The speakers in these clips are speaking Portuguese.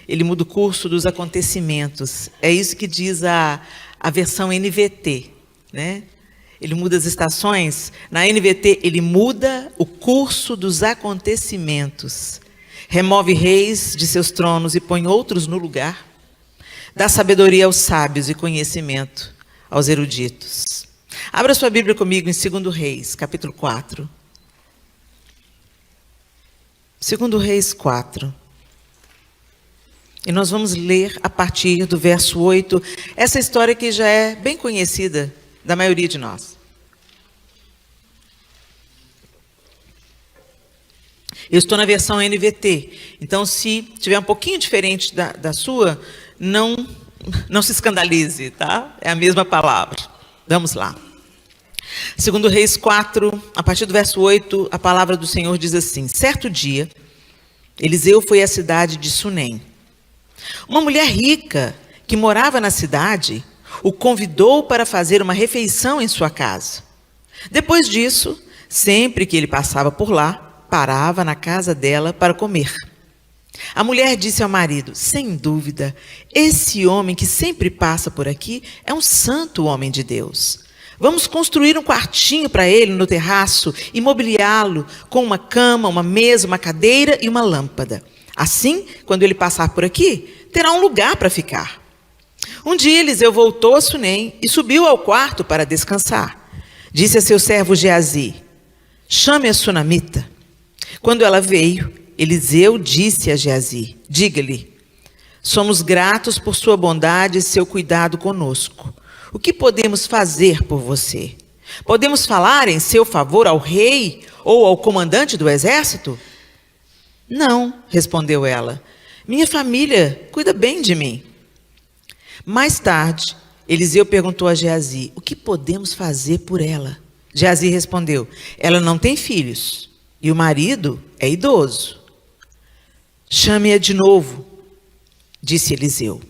ele muda o curso dos acontecimentos. É isso que diz a versão NVT, né? Ele muda as estações. Na NVT, ele muda o curso dos acontecimentos. Remove reis de seus tronos e põe outros no lugar. Dá sabedoria aos sábios e conhecimento aos eruditos. Abra sua Bíblia comigo em 2 Reis, capítulo 4. 2 Reis 4. E nós vamos ler a partir do verso 8, essa história que já é bem conhecida da maioria de nós. Eu estou na versão NVT, então se tiver um pouquinho diferente da sua, não se escandalize, tá? É a mesma palavra. Vamos lá. 2 Reis 4, a partir do verso 8, a palavra do Senhor diz assim: certo dia, Eliseu foi à cidade de Sunem. Uma mulher rica que morava na cidade o convidou para fazer uma refeição em sua casa. Depois disso, sempre que ele passava por lá, parava na casa dela para comer. A mulher disse ao marido: sem dúvida, esse homem que sempre passa por aqui é um santo homem de Deus. Vamos construir um quartinho para ele no terraço e mobiliá-lo com uma cama, uma mesa, uma cadeira e uma lâmpada. Assim, quando ele passar por aqui, terá um lugar para ficar. Um dia Eliseu voltou a Sunem e subiu ao quarto para descansar. Disse a seu servo Geazi: chame a sunamita. Quando ela veio, Eliseu disse a Geazi: diga-lhe, somos gratos por sua bondade e seu cuidado conosco. O que podemos fazer por você? Podemos falar em seu favor ao rei ou ao comandante do exército? Não, respondeu ela. Minha família cuida bem de mim. Mais tarde, Eliseu perguntou a Geazi: o que podemos fazer por ela? Geazi respondeu: ela não tem filhos e o marido é idoso. Chame-a de novo, disse Eliseu.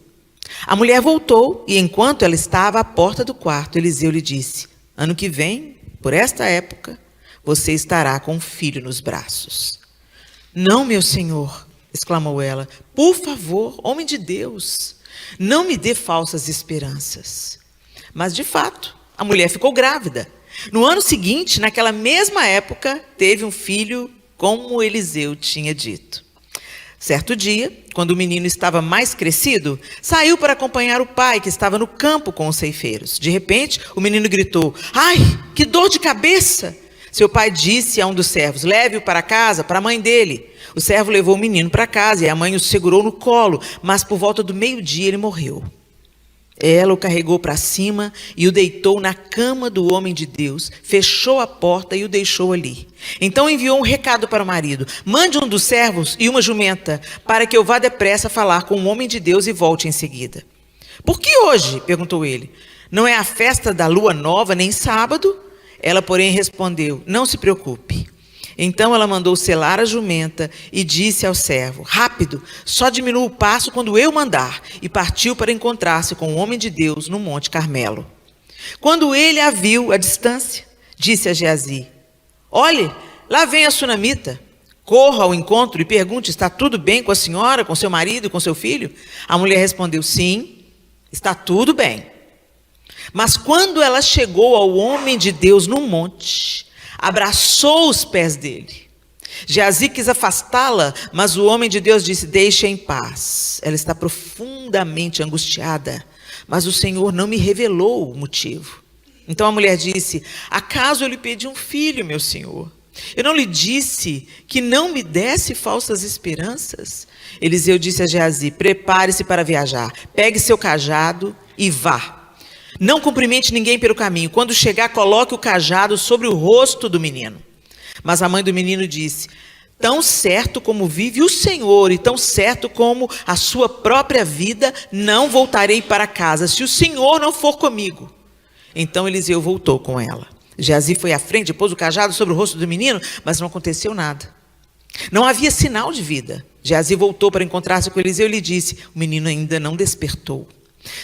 A mulher voltou e, enquanto ela estava à porta do quarto, Eliseu lhe disse: ano que vem, por esta época, você estará com um filho nos braços. Não, meu senhor, exclamou ela, por favor, homem de Deus, não me dê falsas esperanças. Mas, de fato, a mulher ficou grávida. No ano seguinte, naquela mesma época, teve um filho, como Eliseu tinha dito. Certo dia, quando o menino estava mais crescido, saiu para acompanhar o pai, que estava no campo com os ceifeiros. De repente, o menino gritou: ai, que dor de cabeça! Seu pai disse a um dos servos: leve-o para casa, para a mãe dele. O servo levou o menino para casa e a mãe o segurou no colo, mas por volta do meio-dia ele morreu. Ela o carregou para cima e o deitou na cama do homem de Deus, fechou a porta e o deixou ali. Então enviou um recado para o marido: mande um dos servos e uma jumenta, para que eu vá depressa falar com o homem de Deus e volte em seguida. Por que hoje? Perguntou ele. Não é a festa da lua nova, nem sábado? Ela, porém, respondeu: não se preocupe. Então ela mandou selar a jumenta e disse ao servo: rápido, só diminua o passo quando eu mandar. E partiu para encontrar-se com o homem de Deus no Monte Carmelo. Quando ele a viu à distância, disse a Geazi: olhe, lá vem a sunamita. Corra ao encontro e pergunte: está tudo bem com a senhora, com seu marido e com seu filho? A mulher respondeu: sim, está tudo bem. Mas quando ela chegou ao homem de Deus no monte, abraçou os pés dele. Geazi quis afastá-la, mas o homem de Deus disse: deixe em paz. Ela está profundamente angustiada, mas o Senhor não me revelou o motivo. Então a mulher disse: acaso eu lhe pedi um filho, meu senhor? Eu não lhe disse que não me desse falsas esperanças? Eliseu disse a Geazi: prepare-se para viajar, pegue seu cajado e vá. Não cumprimente ninguém pelo caminho. Quando chegar, coloque o cajado sobre o rosto do menino. Mas a mãe do menino disse: tão certo como vive o Senhor e tão certo como a sua própria vida, não voltarei para casa, se o Senhor não for comigo. Então Eliseu voltou com ela. Geazi foi à frente e pôs o cajado sobre o rosto do menino, mas não aconteceu nada. Não havia sinal de vida. Geazi voltou para encontrar-se com Eliseu e lhe disse: o menino ainda não despertou.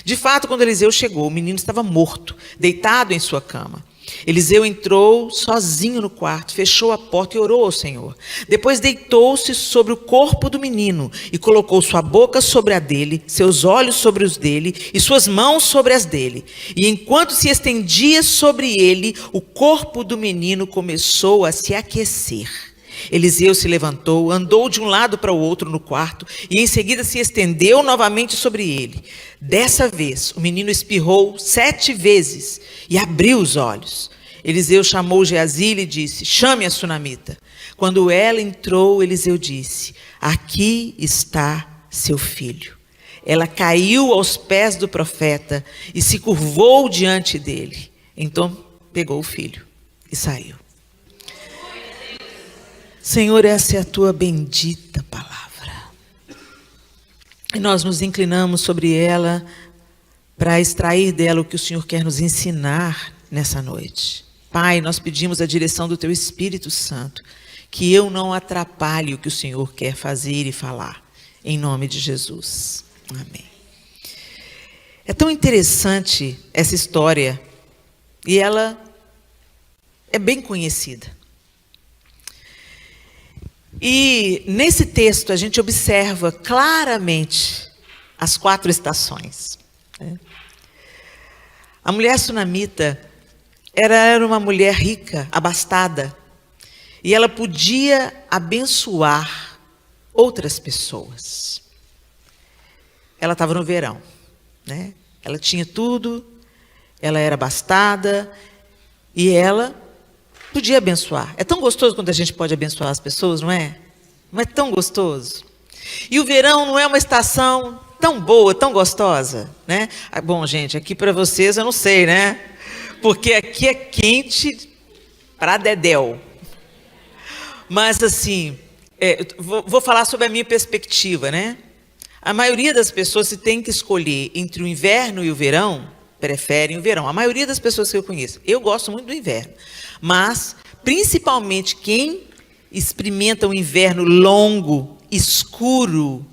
De fato, quando Eliseu chegou, o menino estava morto, deitado em sua cama. Eliseu entrou sozinho no quarto, fechou a porta e orou ao Senhor. Depois deitou-se sobre o corpo do menino e colocou sua boca sobre a dele, seus olhos sobre os dele e suas mãos sobre as dele. E enquanto se estendia sobre ele, o corpo do menino começou a se aquecer. Eliseu se levantou, andou de um lado para o outro no quarto e em seguida se estendeu novamente sobre ele. Dessa vez, o menino espirrou 7 vezes e abriu os olhos. Eliseu chamou Geazi e disse: chame a sunamita. Quando ela entrou, Eliseu disse: aqui está seu filho. Ela caiu aos pés do profeta e se curvou diante dele. Então pegou o filho e saiu. Senhor, essa é a tua bendita palavra. E nós nos inclinamos sobre ela para extrair dela o que o Senhor quer nos ensinar nessa noite. Pai, nós pedimos a direção do teu Espírito Santo, que eu não atrapalhe o que o Senhor quer fazer e falar. Em nome de Jesus. Amém. É tão interessante essa história e ela é bem conhecida. E nesse texto a gente observa claramente as 4 estações. A mulher sunamita era uma mulher rica, abastada, e ela podia abençoar outras pessoas. Ela estava no verão, né? Ela tinha tudo, ela era abastada e ela podia abençoar. É tão gostoso quando a gente pode abençoar as pessoas, não é? Não é tão gostoso? E o verão não é uma estação tão boa, tão gostosa, né? Bom, gente, aqui para vocês eu não sei, né? Porque aqui é quente para dedéu. Mas assim, vou falar sobre a minha perspectiva, né? A maioria das pessoas, se tem que escolher entre o inverno e o verão, preferem o verão. A maioria das pessoas que eu conheço. Eu gosto muito do inverno. Mas, principalmente, quem experimenta um inverno longo, escuro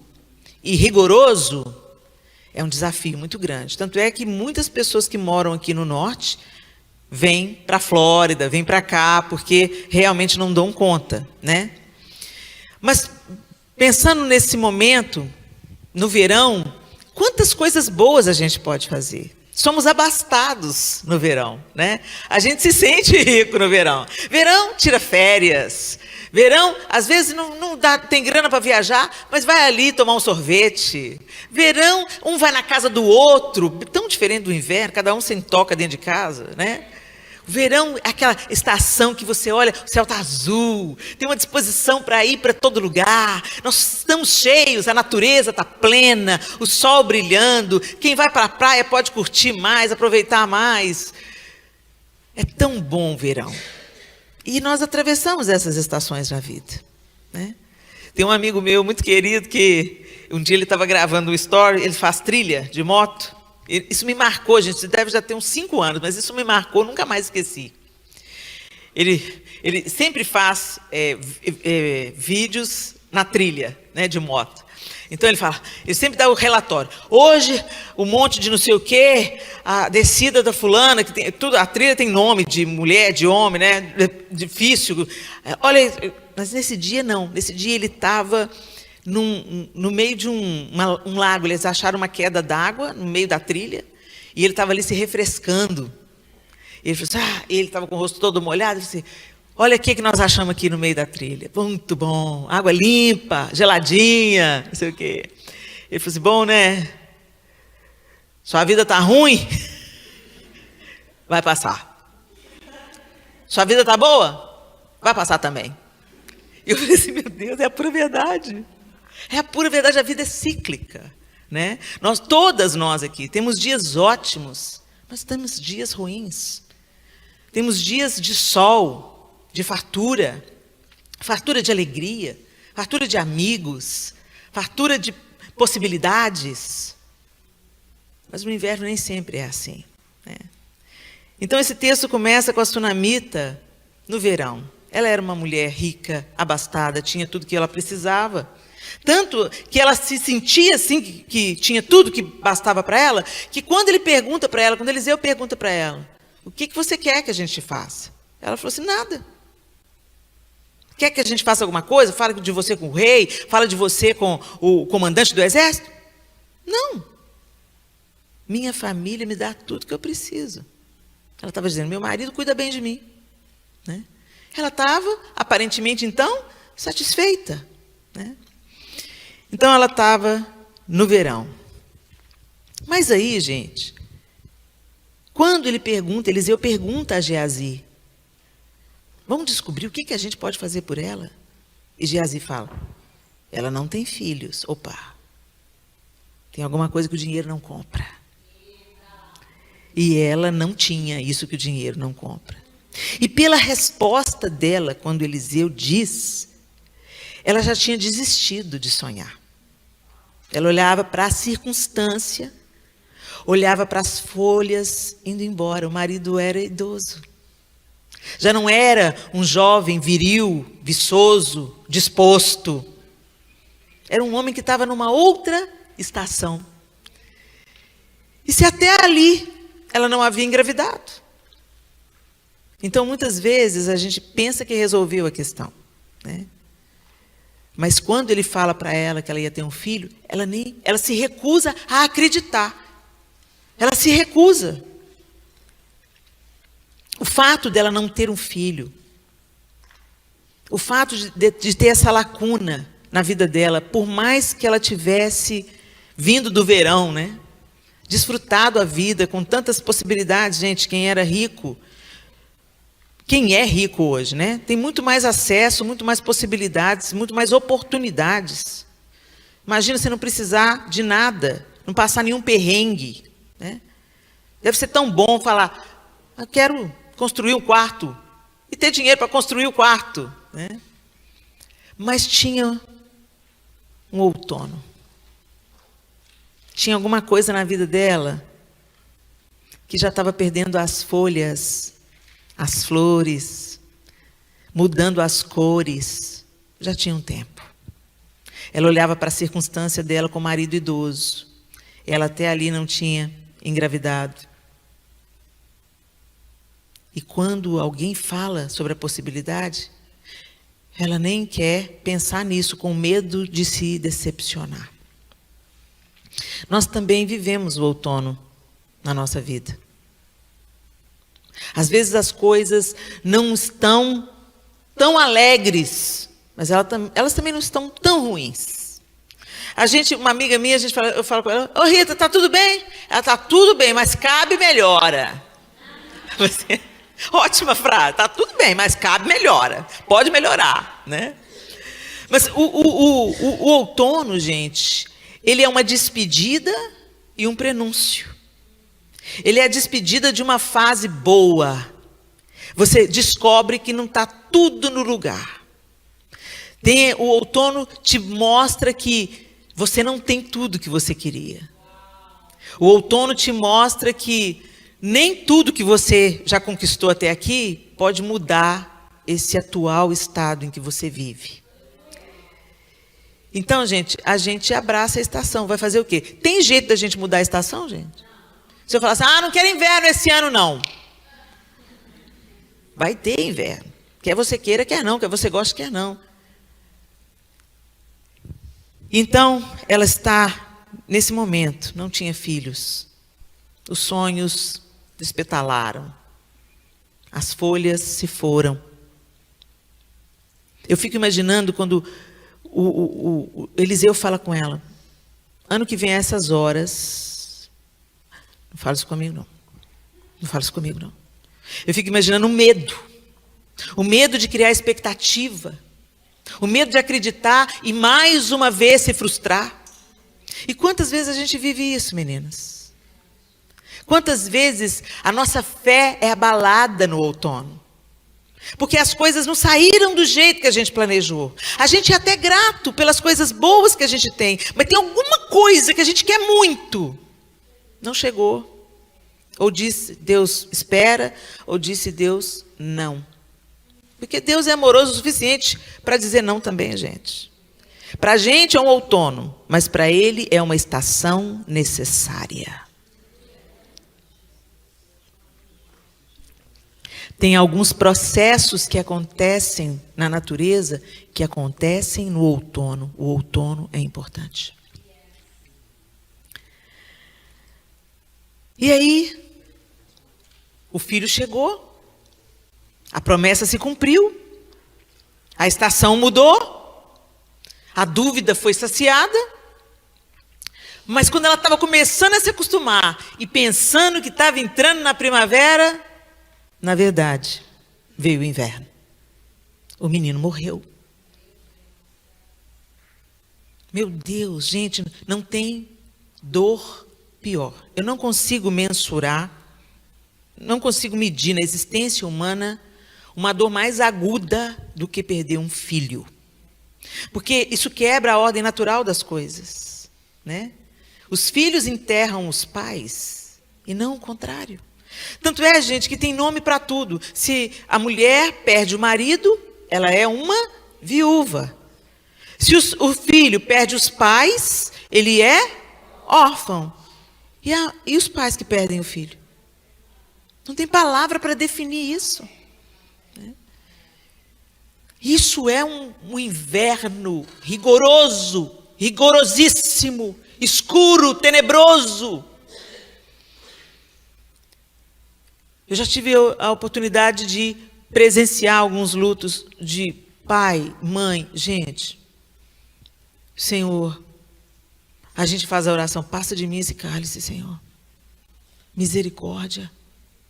e rigoroso, é um desafio muito grande. Tanto é que muitas pessoas que moram aqui no norte vêm para a Flórida, vêm para cá, porque realmente não dão conta, né? Mas, pensando nesse momento, no verão, quantas coisas boas a gente pode fazer? Somos abastados no verão, né? A gente se sente rico no verão. Verão tira férias. Verão, às vezes não dá, tem grana para viajar, mas vai ali tomar um sorvete. Verão, um vai na casa do outro, tão diferente do inverno, cada um sem toca dentro de casa, né? O verão é aquela estação que você olha, o céu está azul, tem uma disposição para ir para todo lugar, nós estamos cheios, a natureza está plena, o sol brilhando, quem vai para a praia pode curtir mais, aproveitar mais. É tão bom o verão. E nós atravessamos essas estações na vida, né? Tem um amigo meu muito querido que um dia ele estava gravando um story, ele faz trilha de moto. Isso me marcou, gente, isso deve já ter uns 5 anos, mas isso me marcou, nunca mais esqueci. Ele sempre faz vídeos na trilha, né, de moto. Então ele sempre dá o relatório. Hoje, o monte de não sei o quê, a descida da fulana, que tem, tudo, a trilha tem nome de mulher, de homem, né? Difícil. Olha, mas nesse dia não. Nesse dia ele estava no meio de um lago. Eles acharam uma queda d'água no meio da trilha e ele estava ali se refrescando. Ele falou assim, ele estava com o rosto todo molhado. Ele falou assim, olha o que nós achamos aqui no meio da trilha. Muito bom, água limpa, geladinha, não sei o quê. Ele falou assim, bom, né? Sua vida está ruim? Vai passar. Sua vida está boa? Vai passar também. E eu falei assim, meu Deus, é a pura verdade. É a pura verdade, a vida é cíclica, né? Todas nós aqui temos dias ótimos, mas temos dias ruins. Temos dias de sol, de fartura de alegria, fartura de amigos, fartura de possibilidades. Mas no inverno nem sempre é assim, né? Então esse texto começa com a sunamita no verão. Ela era uma mulher rica, abastada, tinha tudo que ela precisava. Tanto que ela se sentia assim, que tinha tudo que bastava para ela, que quando ele pergunta para ela, quando Eliseu pergunta para ela, O que você quer que a gente faça? Ela falou assim, nada. Quer que a gente faça alguma coisa? Fala de você com o rei? Fala de você com o comandante do exército? Não. Minha família me dá tudo que eu preciso. Ela estava dizendo, meu marido cuida bem de mim. Né? Ela estava, aparentemente, então, satisfeita. Né? Então, ela estava no verão. Mas aí, gente, quando Eliseu pergunta a Geazi, vamos descobrir o que a gente pode fazer por ela? E Geazi fala, ela não tem filhos. Opa, tem alguma coisa que o dinheiro não compra. E ela não tinha isso que o dinheiro não compra. E pela resposta dela, quando Eliseu diz, ela já tinha desistido de sonhar. Ela olhava para a circunstância, olhava para as folhas indo embora. O marido era idoso. Já não era um jovem viril, viçoso, disposto. Era um homem que estava numa outra estação. E se até ali ela não havia engravidado. Então, muitas vezes, a gente pensa que resolveu a questão. Né? Mas quando ele fala para ela que ela ia ter um filho, ela se recusa a acreditar. Ela se recusa. O fato dela não ter um filho, o fato de ter essa lacuna na vida dela, por mais que ela tivesse vindo do verão, né? Desfrutado a vida com tantas possibilidades, gente, quem era rico, quem é rico hoje, né? Tem muito mais acesso, muito mais possibilidades, muito mais oportunidades. Imagina você não precisar de nada, não passar nenhum perrengue, né? Deve ser tão bom falar, eu quero construir um quarto e ter dinheiro para construir o quarto, né? Mas tinha um outono. Tinha alguma coisa na vida dela que já estava perdendo as folhas, as flores, mudando as cores. Já tinha um tempo. Ela olhava para a circunstância dela com o marido idoso. Ela até ali não tinha engravidado. E quando alguém fala sobre a possibilidade, ela nem quer pensar nisso, com medo de se decepcionar. Nós também vivemos o outono na nossa vida. Às vezes as coisas não estão tão alegres, mas elas também não estão tão ruins. Uma amiga minha, eu falo com ela, ô Rita, tá tudo bem? Ela, tá tudo bem, mas cabe melhora. Ótima frase, tá tudo bem, mas cabe melhora. Pode melhorar, né? Mas o outono, gente, ele é uma despedida e um prenúncio. Ele é a despedida de uma fase boa. Você descobre que não está tudo no lugar. O outono te mostra que você não tem tudo que você queria. O outono te mostra que nem tudo que você já conquistou até aqui pode mudar esse atual estado em que você vive. Então, gente, a gente abraça a estação. Vai fazer o quê? Tem jeito da gente mudar a estação, gente? Se eu falar assim, não quero inverno esse ano, não. Vai ter inverno. Quer você queira, quer não. Quer você goste, quer não. Então, ela está, nesse momento, não tinha filhos. Os sonhos despetalaram. As folhas se foram. Eu fico imaginando quando o Eliseu fala com ela, ano que vem a essas horas, não fala isso comigo não. Não fala isso comigo não. Eu fico imaginando o medo de criar expectativa, o medo de acreditar e mais uma vez se frustrar. E quantas vezes a gente vive isso, meninas? Quantas vezes a nossa fé é abalada no outono? Porque as coisas não saíram do jeito que a gente planejou. A gente é até grato pelas coisas boas que a gente tem, mas tem alguma coisa que a gente quer muito. Não chegou. Ou disse Deus espera, ou disse Deus não. Porque Deus é amoroso o suficiente para dizer não também, gente. Para a gente é um outono, mas para Ele é uma estação necessária. Tem alguns processos que acontecem na natureza que acontecem no outono. O outono é importante. E aí, o filho chegou, a promessa se cumpriu, a estação mudou, a dúvida foi saciada, mas quando ela estava começando a se acostumar e pensando que estava entrando na primavera, na verdade, veio o inverno. O menino morreu. Meu Deus, gente, não tem dor pior. Eu não consigo mensurar, não consigo medir na existência humana uma dor mais aguda do que perder um filho. Porque isso quebra a ordem natural das coisas, né? Os filhos enterram os pais e não o contrário. Tanto é, gente, que tem nome para tudo. Se a mulher perde o marido, ela é uma viúva. Se o filho perde os pais, ele é órfão. E os pais que perdem o filho? Não tem palavra para definir isso. Isso é um inverno rigoroso, rigorosíssimo, escuro, tenebroso. Eu já tive a oportunidade de presenciar alguns lutos de pai, mãe. Gente, Senhor, a gente faz a oração, passa de mim esse cálice, Senhor. Misericórdia,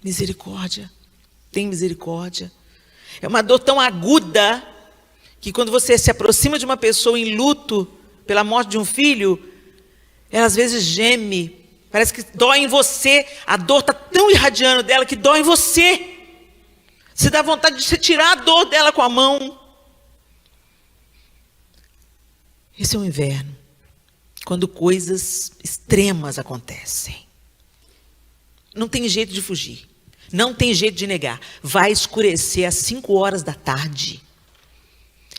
misericórdia, tem misericórdia. É uma dor tão aguda que quando você se aproxima de uma pessoa em luto pela morte de um filho, ela às vezes geme, parece que dói em você, a dor está tão irradiando dela que dói em você. Você dá vontade de você tirar a dor dela com a mão. Esse é o inverno, quando coisas extremas acontecem. Não tem jeito de fugir. Não tem jeito de negar. Vai escurecer às 5 horas da tarde.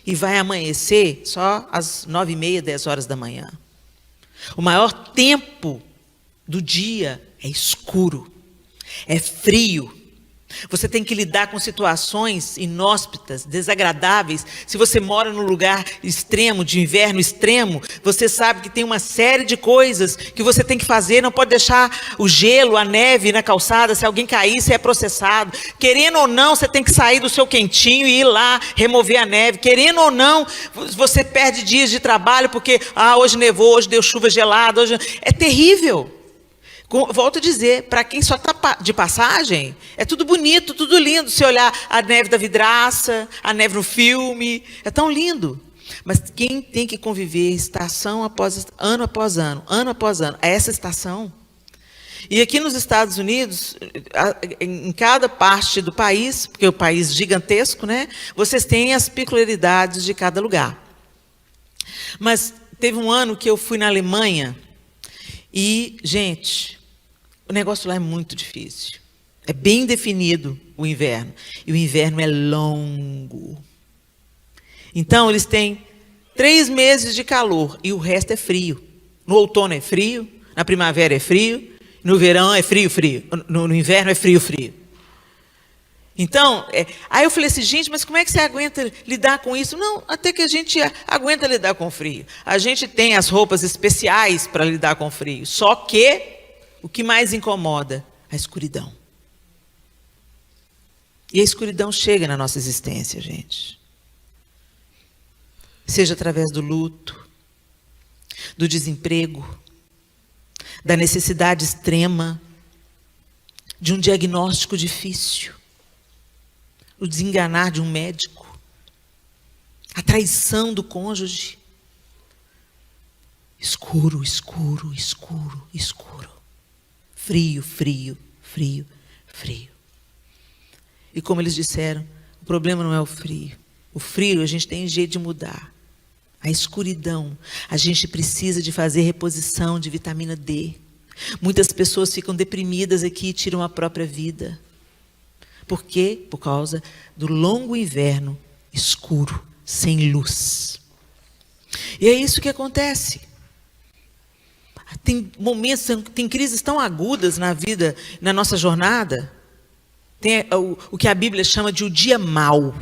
E vai amanhecer só às 9h30, 10 horas da manhã. O maior tempo do dia é escuro. É frio. Você tem que lidar com situações inóspitas, desagradáveis. Se você mora num lugar extremo, de inverno extremo, você sabe que tem uma série de coisas que você tem que fazer. Não pode deixar o gelo, a neve na calçada. Se alguém cair, você é processado. Querendo ou não, você tem que sair do seu quentinho e ir lá remover a neve. Querendo ou não, você perde dias de trabalho porque hoje nevou, hoje deu chuva gelada. Hoje... É terrível. Volto a dizer, para quem só está de passagem, é tudo bonito, tudo lindo. Se olhar a neve da vidraça, a neve no filme, é tão lindo. Mas quem tem que conviver estação após ano, a essa estação. E aqui nos Estados Unidos, em cada parte do país, porque é um país gigantesco, né? Vocês têm as peculiaridades de cada lugar. Mas teve um ano que eu fui na Alemanha e, gente, o negócio lá é muito difícil. É bem definido o inverno. E o inverno é longo. Então, eles têm 3 meses de calor e o resto é frio. No outono é frio, na primavera é frio, no verão é frio, frio. No inverno é frio, frio. Então, aí eu falei assim, gente, mas como é que você aguenta lidar com isso? Não, até que a gente aguenta lidar com o frio. A gente tem as roupas especiais para lidar com o frio. Só que o que mais incomoda? A escuridão. E a escuridão chega na nossa existência, gente. Seja através do luto, do desemprego, da necessidade extrema, de um diagnóstico difícil, o desenganar de um médico, a traição do cônjuge. Escuro, escuro, escuro, escuro. Frio, frio, frio, frio. E como eles disseram, o problema não é o frio. O frio a gente tem jeito de mudar. A escuridão, a gente precisa de fazer reposição de vitamina D. Muitas pessoas ficam deprimidas aqui e tiram a própria vida. Por quê? Por causa do longo inverno escuro, sem luz. E é isso que acontece. Tem momentos, tem crises tão agudas na vida, na nossa jornada, Tem o que a Bíblia chama de o dia mau.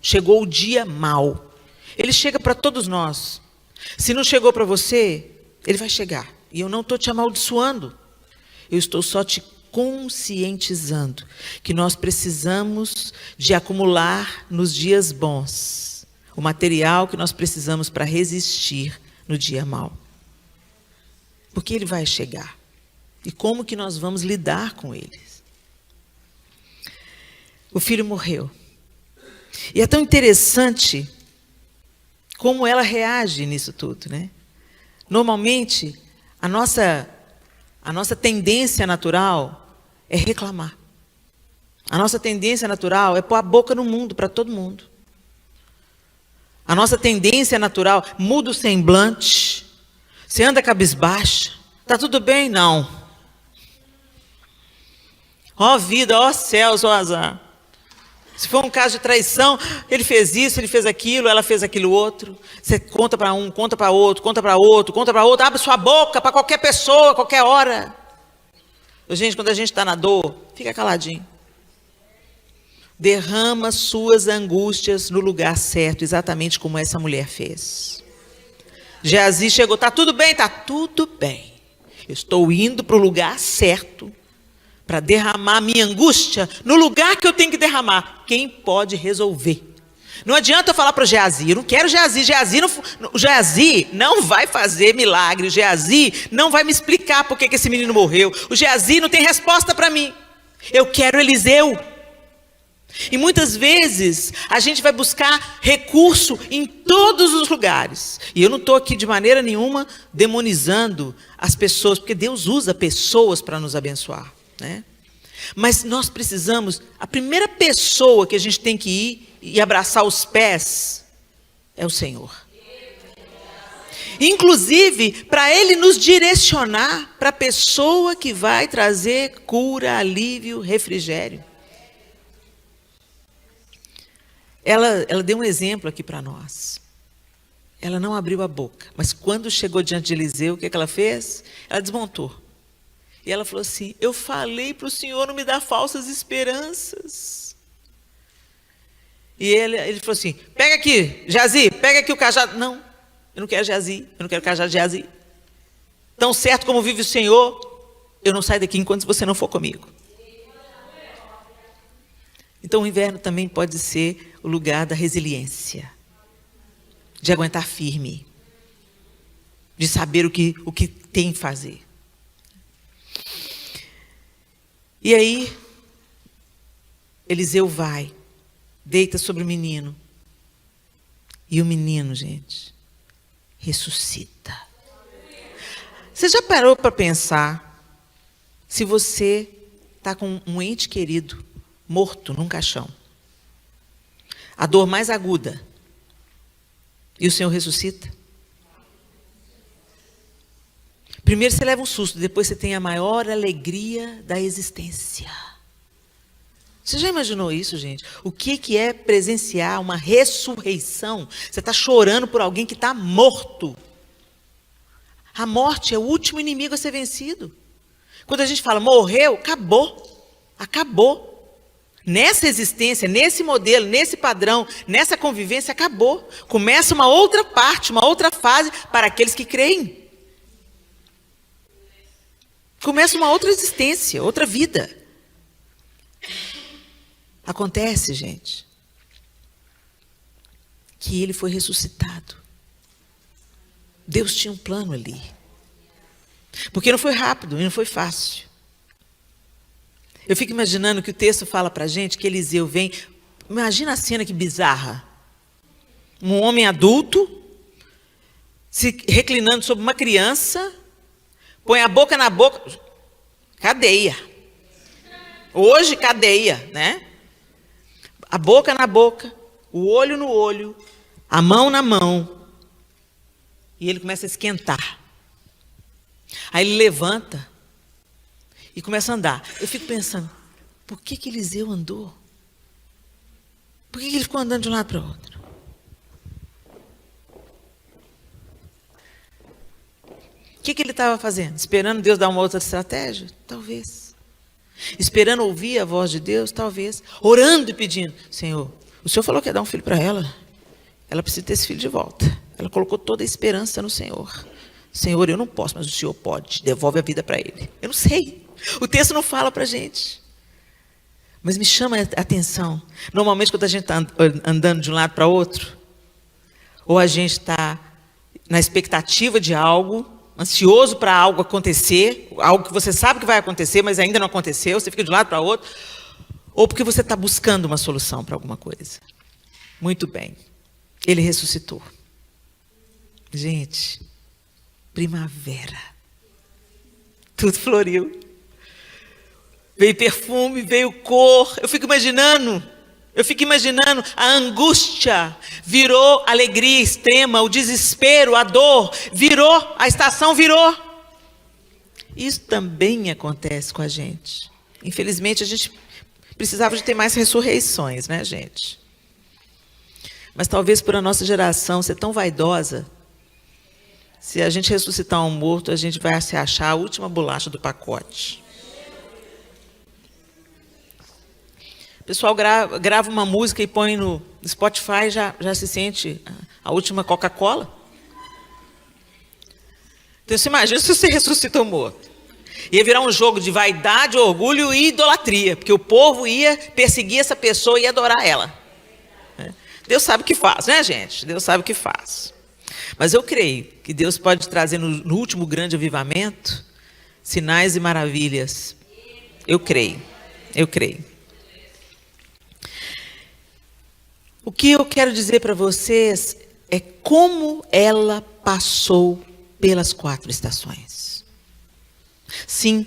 Chegou o dia mau. Ele chega para todos nós. Se não chegou para você, ele vai chegar. E eu não estou te amaldiçoando. Eu estou só te conscientizando que nós precisamos de acumular nos dias bons o material que nós precisamos para resistir no dia mau. Porque ele vai chegar. E como que nós vamos lidar com ele? O filho morreu. E é tão interessante como ela reage nisso tudo, né? Normalmente, a nossa tendência natural é reclamar. A nossa tendência natural é pôr a boca no mundo para todo mundo. A nossa tendência natural muda o semblante. Você anda cabisbaixa. Está tudo bem? Não. Ó vida, ó céus, ó azar. Se for um caso de traição, ele fez isso, ele fez aquilo, ela fez aquilo outro. Você conta para um, conta para outro, conta para outro, conta para outro. Abre sua boca para qualquer pessoa, qualquer hora. Gente, quando a gente está na dor, fica caladinho. Derrama suas angústias no lugar certo, exatamente como essa mulher fez. Geazi chegou, está tudo bem? Está tudo bem. Eu estou indo para o lugar certo, para derramar minha angústia no lugar que eu tenho que derramar. Quem pode resolver? Não adianta eu falar para o Geazi, eu não quero Geazi. Geazi não vai fazer milagre. O Geazi não vai me explicar por que esse menino morreu. O Geazi não tem resposta para mim. Eu quero Eliseu. E muitas vezes a gente vai buscar recurso em todos os lugares. E eu não estou aqui de maneira nenhuma demonizando as pessoas, porque Deus usa pessoas para nos abençoar, né? Mas nós precisamos, a primeira pessoa que a gente tem que ir e abraçar os pés é o Senhor. Inclusive, para Ele nos direcionar para a pessoa que vai trazer cura, alívio, refrigério. Ela deu um exemplo aqui para nós. Ela não abriu a boca, mas quando chegou diante de Eliseu, o que ela fez? Ela desmontou. E ela falou assim, eu falei para o Senhor não me dar falsas esperanças. E ele falou assim, pega aqui, Geazi, pega aqui o cajado. Não, eu não quero Geazi, eu não quero cajado de Geazi. Tão certo como vive o Senhor, eu não saio daqui enquanto você não for comigo. Então o inverno também pode ser o lugar da resiliência, de aguentar firme, de saber o que tem que fazer. E aí, Eliseu vai, deita sobre o menino. E o menino, gente, ressuscita. Você já parou para pensar se você está com um ente querido morto num caixão? A dor mais aguda. E o Senhor ressuscita? Primeiro você leva um susto, depois você tem a maior alegria da existência. Você já imaginou isso, gente? O que é presenciar uma ressurreição? Você está chorando por alguém que está morto. A morte é o último inimigo a ser vencido. Quando a gente fala morreu, acabou. Acabou. Nessa existência, nesse modelo, nesse padrão, nessa convivência, acabou. Começa uma outra parte, uma outra fase para aqueles que creem. Começa uma outra existência, outra vida. Acontece, gente, que ele foi ressuscitado. Deus tinha um plano ali. Porque não foi rápido e não foi fácil. Eu fico imaginando que o texto fala para a gente que Eliseu vem. Imagina a cena que bizarra. Um homem adulto se reclinando sobre uma criança, põe a boca na boca. Cadeia. Hoje, cadeia, né? A boca na boca, o olho no olho, a mão na mão. E ele começa a esquentar. Aí ele levanta e começa a andar. Eu fico pensando, por que Eliseu andou? Por que ele ficou andando de um lado para o outro? O que ele estava fazendo? Esperando Deus dar uma outra estratégia? Talvez. esperando ouvir a voz de Deus, talvez, orando e pedindo: Senhor, o Senhor falou que ia dar um filho para ela. Ela precisa ter esse filho de volta. Ela colocou toda a esperança no Senhor. Senhor, eu não posso, mas o Senhor pode. Devolve a vida para ele. Eu não sei. O texto não fala para a gente. Mas me chama a atenção. Normalmente, quando a gente está andando de um lado para outro, ou a gente está na expectativa de algo, ansioso para algo acontecer, algo que você sabe que vai acontecer, mas ainda não aconteceu, você fica de um lado para o outro, ou porque você está buscando uma solução para alguma coisa. Muito bem. Ele ressuscitou. Gente, primavera. Tudo floriu. Veio perfume, veio cor. Eu fico imaginando a angústia virou alegria extrema, o desespero, a dor, virou, a estação virou. Isso também acontece com a gente. Infelizmente, a gente precisava de ter mais ressurreições, né, gente? Mas talvez por a nossa geração ser tão vaidosa, se a gente ressuscitar um morto, a gente vai se achar a última bolacha do pacote. O pessoal grava uma música e põe no Spotify, já se sente a última Coca-Cola. Então, você imagina se você ressuscita um morto. Ia virar um jogo de vaidade, orgulho e idolatria, porque o povo ia perseguir essa pessoa e adorar ela. Deus sabe o que faz, né, gente? Deus sabe o que faz. Mas eu creio que Deus pode trazer no último grande avivamento sinais e maravilhas. Eu creio. O que eu quero dizer para vocês é como ela passou pelas 4 estações. Sim,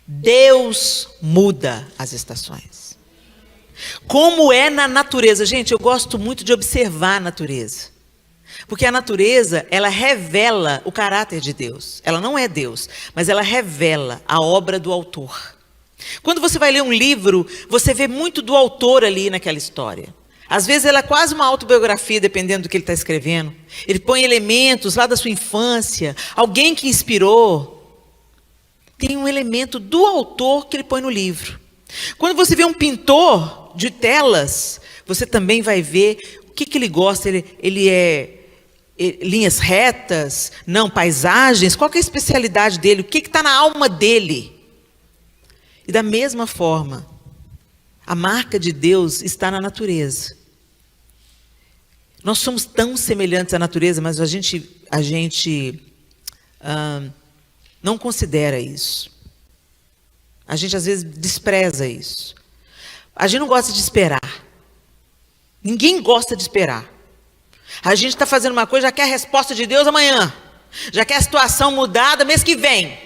Deus muda as estações. Como é na natureza. Gente, eu gosto muito de observar a natureza. Porque a natureza, ela revela o caráter de Deus. Ela não é Deus, mas ela revela a obra do autor. Quando você vai ler um livro, você vê muito do autor ali naquela história. Às vezes ela é quase uma autobiografia, dependendo do que ele está escrevendo. Ele põe elementos lá da sua infância, alguém que inspirou. Tem um elemento do autor que ele põe no livro. Quando você vê um pintor de telas, você também vai ver o que ele gosta. Ele é linhas retas, não paisagens. Qual que é a especialidade dele? O que está na alma dele? E da mesma forma, a marca de Deus está na natureza. Nós somos tão semelhantes à natureza, mas a gente não considera isso. A gente às vezes despreza isso. A gente não gosta de esperar. Ninguém gosta de esperar. A gente está fazendo uma coisa, já quer a resposta de Deus amanhã. Já quer a situação mudada mês que vem.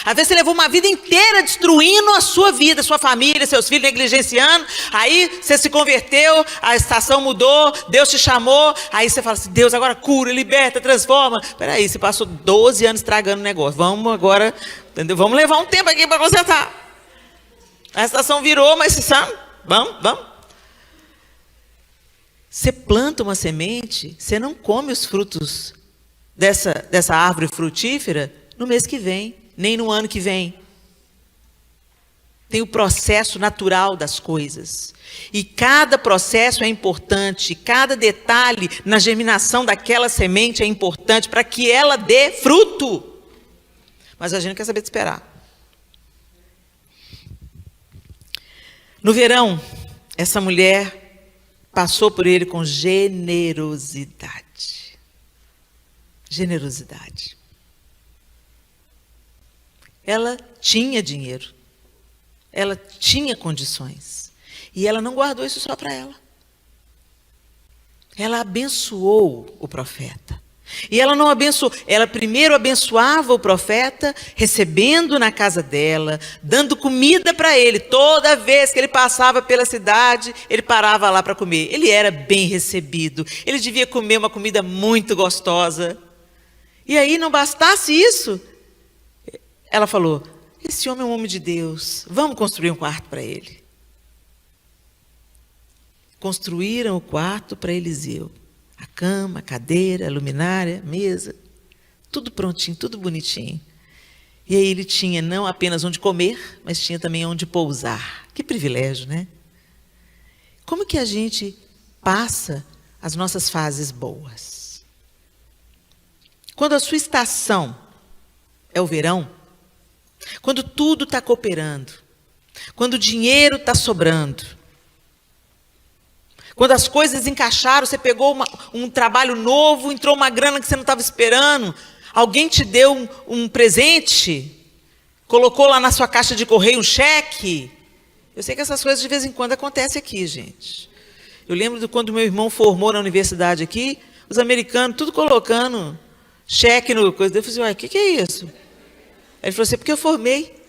Às vezes você levou uma vida inteira destruindo a sua vida, sua família, seus filhos, negligenciando. Aí você se converteu, a estação mudou, Deus te chamou. Aí você fala assim: Deus agora cura, liberta, transforma. Espera aí, você passou 12 anos estragando o negócio. Vamos agora, entendeu? Vamos levar um tempo aqui para consertar. A estação virou, mas você sabe, vamos. Você planta uma semente, você não come os frutos dessa árvore frutífera no mês que vem, nem no ano que vem. Tem o processo natural das coisas. E cada processo é importante, cada detalhe na germinação daquela semente é importante para que ela dê fruto. Mas a gente não quer saber de esperar. No verão, essa mulher passou por ele com generosidade. Generosidade. Ela tinha dinheiro. Ela tinha condições. E ela não guardou isso só para ela. Ela abençoou o profeta. E ela não abençoou, ela primeiro abençoava o profeta, recebendo na casa dela, dando comida para ele. Toda vez que ele passava pela cidade, ele parava lá para comer. Ele era bem recebido, ele devia comer uma comida muito gostosa. E aí, não bastasse isso, ela falou: esse homem é um homem de Deus, vamos construir um quarto para ele. Construíram o quarto para Eliseu. A cama, a cadeira, a luminária, a mesa, tudo prontinho, tudo bonitinho. E aí ele tinha não apenas onde comer, mas tinha também onde pousar. Que privilégio, né? Como que a gente passa as nossas fases boas? Quando a sua estação é o verão, quando tudo está cooperando, quando o dinheiro está sobrando, quando as coisas encaixaram, você pegou um trabalho novo, entrou uma grana que você não estava esperando, alguém te deu um presente, colocou lá na sua caixa de correio um cheque. Eu sei que essas coisas de vez em quando acontecem aqui, gente. Eu lembro de quando meu irmão formou na universidade aqui, os americanos tudo colocando cheque no coisa. Eu falei assim, uai, o que é isso? Aí ele falou assim, porque eu formei.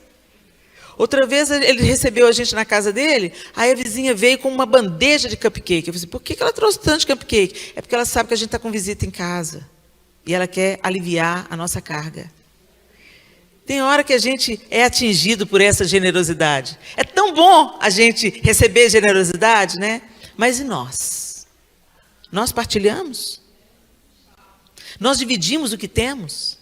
Outra vez ele recebeu a gente na casa dele, aí a vizinha veio com uma bandeja de cupcake. Eu falei assim, por que ela trouxe tanto de cupcake? É porque ela sabe que a gente está com visita em casa. E ela quer aliviar a nossa carga. Tem hora que a gente é atingido por essa generosidade. É tão bom a gente receber generosidade, né? Mas e nós? Nós partilhamos? Nós dividimos o que temos?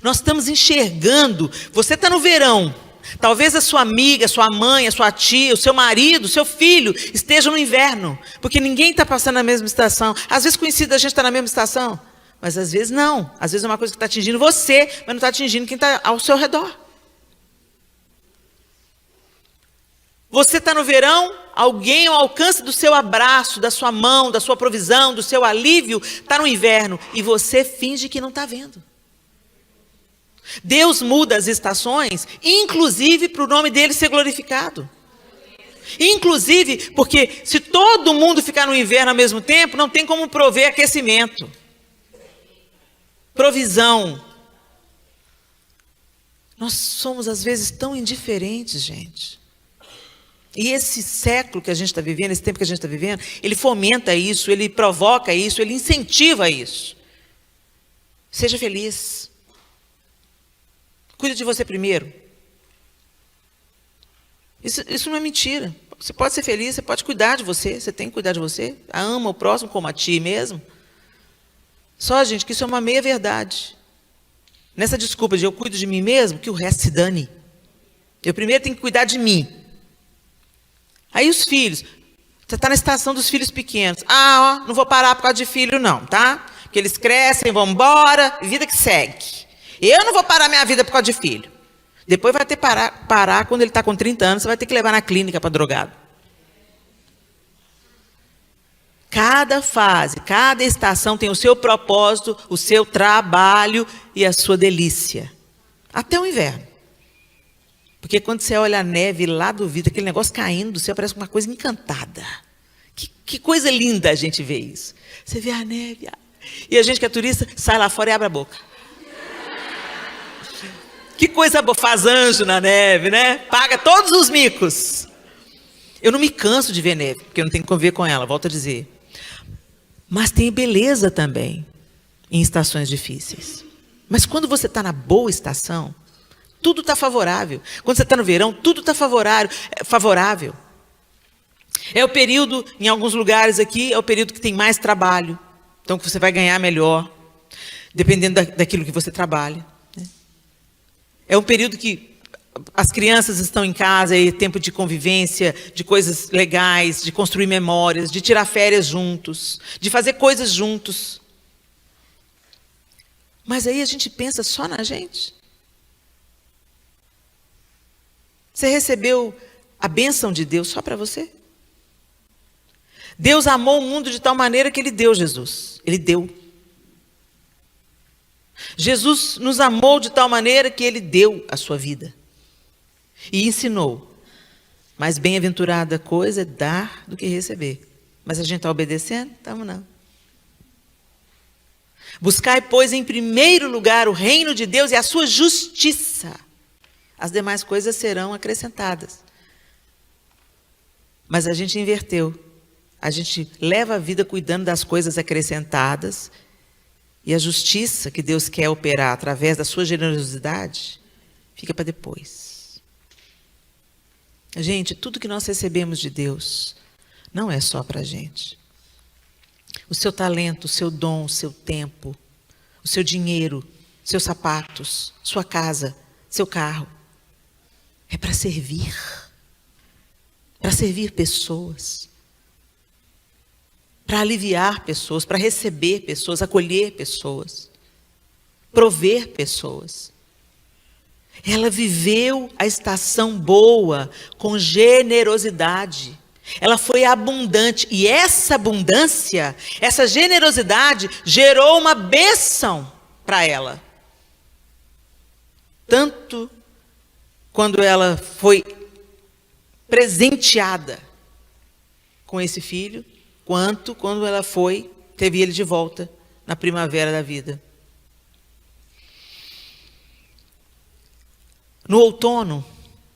Nós estamos enxergando. Você está no verão. Talvez a sua amiga, a sua mãe, a sua tia, o seu marido, o seu filho estejam no inverno. Porque ninguém está passando na mesma estação. Às vezes conhecido a gente está na mesma estação. Mas às vezes não. Às vezes é uma coisa que está atingindo você, mas não está atingindo quem está ao seu redor. Você está no verão, alguém ao alcance do seu abraço, da sua mão, da sua provisão, do seu alívio, está no inverno. E você finge que não está vendo. Deus muda as estações, inclusive para o nome dele ser glorificado. Inclusive, porque se todo mundo ficar no inverno ao mesmo tempo, não tem como prover aquecimento. Provisão. Nós somos às vezes tão indiferentes, gente. E esse século que a gente está vivendo, esse tempo que a gente está vivendo, ele fomenta isso, ele provoca isso, ele incentiva isso. Seja feliz. Cuide de você primeiro. Isso não é mentira. Você pode ser feliz, você pode cuidar de você, você tem que cuidar de você. Ama o próximo como a ti mesmo. Só, gente, que isso é uma meia-verdade. Nessa desculpa de eu cuido de mim mesmo, que o resto se dane. Eu primeiro tenho que cuidar de mim. Aí os filhos, você está na estação dos filhos pequenos. Ah, ó, não vou parar por causa de filho não, tá? Porque eles crescem, vão embora, vida que segue. Eu não vou parar minha vida por causa de filho. Depois vai ter que parar quando ele está com 30 anos, você vai ter que levar na clínica para drogado. Cada fase, cada estação tem o seu propósito, o seu trabalho e a sua delícia. Até o inverno. Porque quando você olha a neve lá do vidro, aquele negócio caindo do céu, parece uma coisa encantada. Que coisa linda a gente vê isso. Você vê a neve, e a gente que é turista, sai lá fora e abre a boca. Que coisa boa, faz anjo na neve, né? Paga todos os micos. Eu não me canso de ver neve, porque eu não tenho que conviver com ela, volto a dizer. Mas tem beleza também em estações difíceis. Mas quando você está na boa estação, tudo está favorável. Quando você está no verão, tudo está favorável. É o período, em alguns lugares aqui, é o período que tem mais trabalho. Então, que você vai ganhar melhor, dependendo daquilo que você trabalha. É um período que as crianças estão em casa, é tempo de convivência, de coisas legais, de construir memórias, de tirar férias juntos, de fazer coisas juntos. Mas aí a gente pensa só na gente. Você recebeu a bênção de Deus só para você? Deus amou o mundo de tal maneira que Ele deu Jesus. Ele deu. Jesus nos amou de tal maneira que Ele deu a sua vida. E ensinou. Mais bem-aventurada coisa é dar do que receber. Mas a gente está obedecendo? Estamos não. Buscai, pois, em primeiro lugar o reino de Deus e a sua justiça. As demais coisas serão acrescentadas. Mas a gente inverteu. A gente leva a vida cuidando das coisas acrescentadas. E a justiça que Deus quer operar através da sua generosidade, fica para depois. Gente, tudo que nós recebemos de Deus, não é só para a gente. O seu talento, o seu dom, o seu tempo, o seu dinheiro, seus sapatos, sua casa, seu carro. É para servir pessoas, para aliviar pessoas, para receber pessoas, acolher pessoas, prover pessoas. Ela viveu a estação boa com generosidade. Ela foi abundante. E essa abundância, essa generosidade, gerou uma bênção para ela. Tanto quando ela foi presenteada com esse filho, quanto quando ela teve ele de volta na primavera da vida. No outono,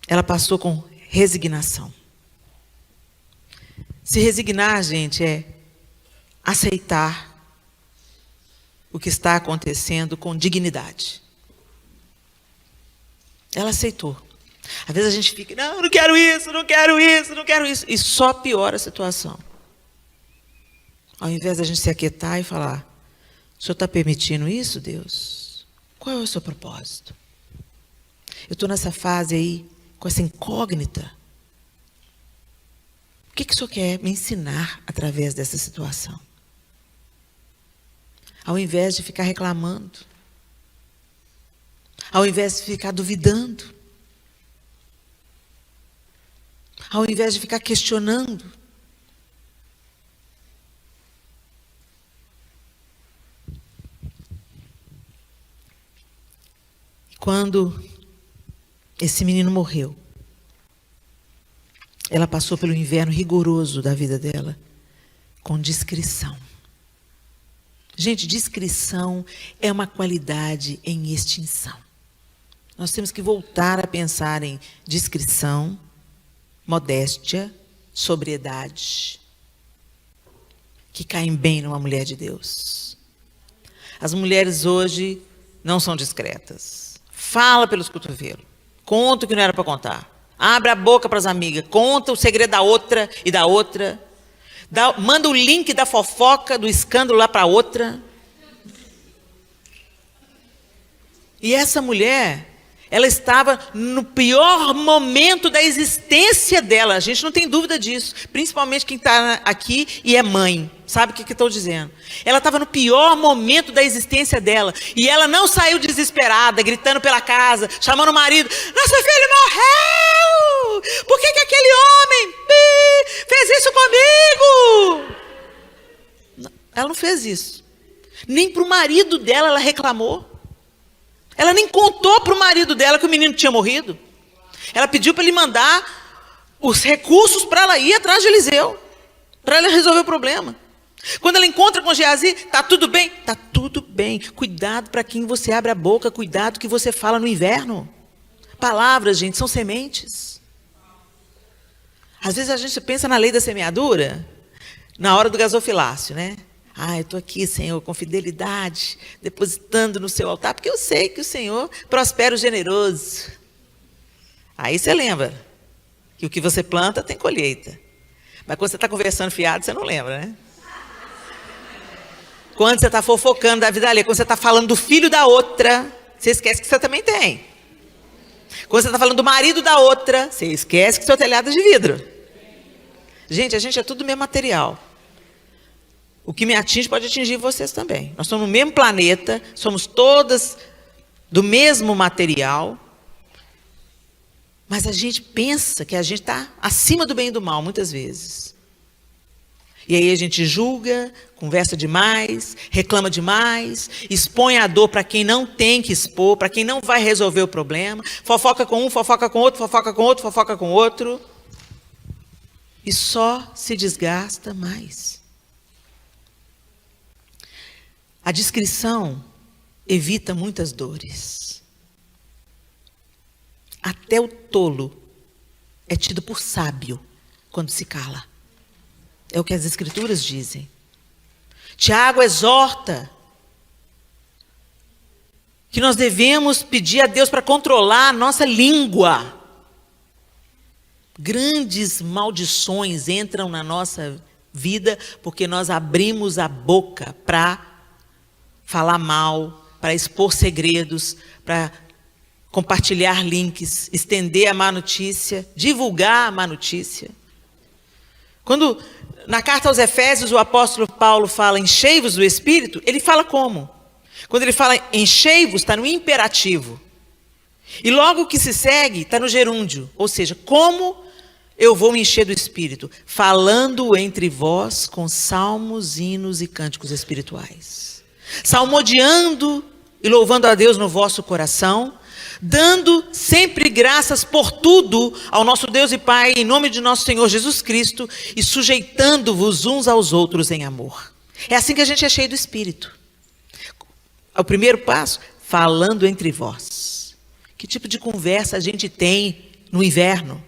ela passou com resignação. Se resignar, gente, é aceitar o que está acontecendo com dignidade. Ela aceitou. Às vezes a gente fica, não quero isso, não quero isso, não quero isso. E só piora a situação. Ao invés da gente se aquietar e falar, o Senhor está permitindo isso, Deus? Qual é o seu propósito? Eu estou nessa fase aí, com essa incógnita. O que o Senhor quer me ensinar através dessa situação? Ao invés de ficar reclamando, ao invés de ficar duvidando, ao invés de ficar questionando, quando esse menino morreu, ela passou pelo inverno rigoroso da vida dela, com discrição. Gente, discrição é uma qualidade em extinção. Nós temos que voltar a pensar em discrição, modéstia, sobriedade, que caem bem numa mulher de Deus. As mulheres hoje não são discretas. Fala pelos cotovelos. Conta o que não era para contar. Abre a boca para as amigas. Conta o segredo da outra e da outra. Manda o link da fofoca, do escândalo lá para outra. E essa mulher, ela estava no pior momento da existência dela. A gente não tem dúvida disso. Principalmente quem está aqui e é mãe. Sabe o que estou dizendo? Ela estava no pior momento da existência dela. E ela não saiu desesperada, gritando pela casa, chamando o marido. Nosso filho morreu! Por que aquele homem fez isso comigo? Não, ela não fez isso. Nem para o marido dela ela reclamou. Ela nem contou para o marido dela que o menino tinha morrido. Ela pediu para ele mandar os recursos para ela ir atrás de Eliseu, para ela resolver o problema. Quando ela encontra com Geazi, está tudo bem? Está tudo bem. Cuidado para quem você abre a boca, cuidado que você fala no inverno. Palavras, gente, são sementes. Às vezes a gente pensa na lei da semeadura, na hora do gasofilácio, né? Eu estou aqui, Senhor, com fidelidade, depositando no seu altar, porque eu sei que o Senhor prospera o generoso. Aí você lembra que o que você planta tem colheita. Mas quando você está conversando fiado, você não lembra, né? Quando você está fofocando da vida alheia, quando você está falando do filho da outra, você esquece que você também tem. Quando você está falando do marido da outra, você esquece que seu telhado é de vidro. Gente, a gente é tudo do mesmo material. O que me atinge pode atingir vocês também. Nós somos no mesmo planeta, somos todas do mesmo material, mas a gente pensa que a gente está acima do bem e do mal, muitas vezes. E aí a gente julga, conversa demais, reclama demais, expõe a dor para quem não tem que expor, para quem não vai resolver o problema, fofoca com um, fofoca com outro, fofoca com outro, fofoca com outro, e só se desgasta mais. A discrição evita muitas dores. Até o tolo é tido por sábio quando se cala. É o que as Escrituras dizem. Tiago exorta que nós devemos pedir a Deus para controlar a nossa língua. Grandes maldições entram na nossa vida porque nós abrimos a boca para falar mal, para expor segredos, para compartilhar links, estender a má notícia, divulgar a má notícia. Quando na carta aos Efésios o apóstolo Paulo fala enchei-vos do Espírito, ele fala como? Quando ele fala enchei-vos, está no imperativo. E logo que se segue, está no gerúndio. Ou seja, como eu vou me encher do Espírito? Falando entre vós com salmos, hinos e cânticos espirituais. Salmodiando e louvando a Deus no vosso coração, dando sempre graças por tudo ao nosso Deus e Pai, em nome de nosso Senhor Jesus Cristo, e sujeitando-vos uns aos outros em amor. É assim que a gente é cheio do Espírito. O primeiro passo, falando entre vós. Que tipo de conversa a gente tem no inverno?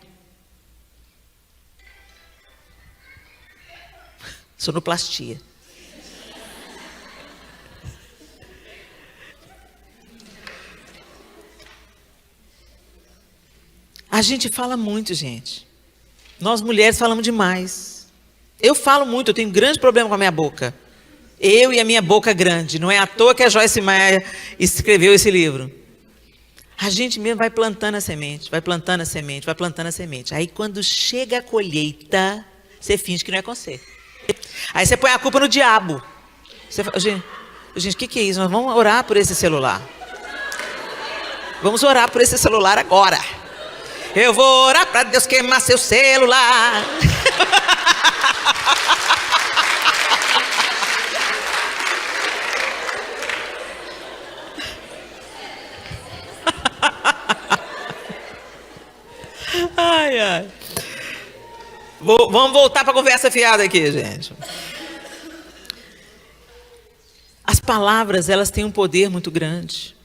Sonoplastia. A gente fala muito, gente. Nós mulheres falamos demais. Eu falo muito, eu tenho um grande problema com a minha boca. Eu e a minha boca grande. Não é à toa que a Joyce Meyer escreveu esse livro. A gente mesmo vai plantando a semente, vai plantando a semente, vai plantando a semente. Aí quando chega a colheita, você finge que não é com você. Aí você põe a culpa no diabo. Você fala, gente, o que é isso? Nós vamos orar por esse celular. Vamos orar por esse celular agora. Eu vou orar para Deus queimar seu celular. Ai, ai. Vamos voltar para a conversa fiada aqui, gente. As palavras, elas têm um poder muito grande.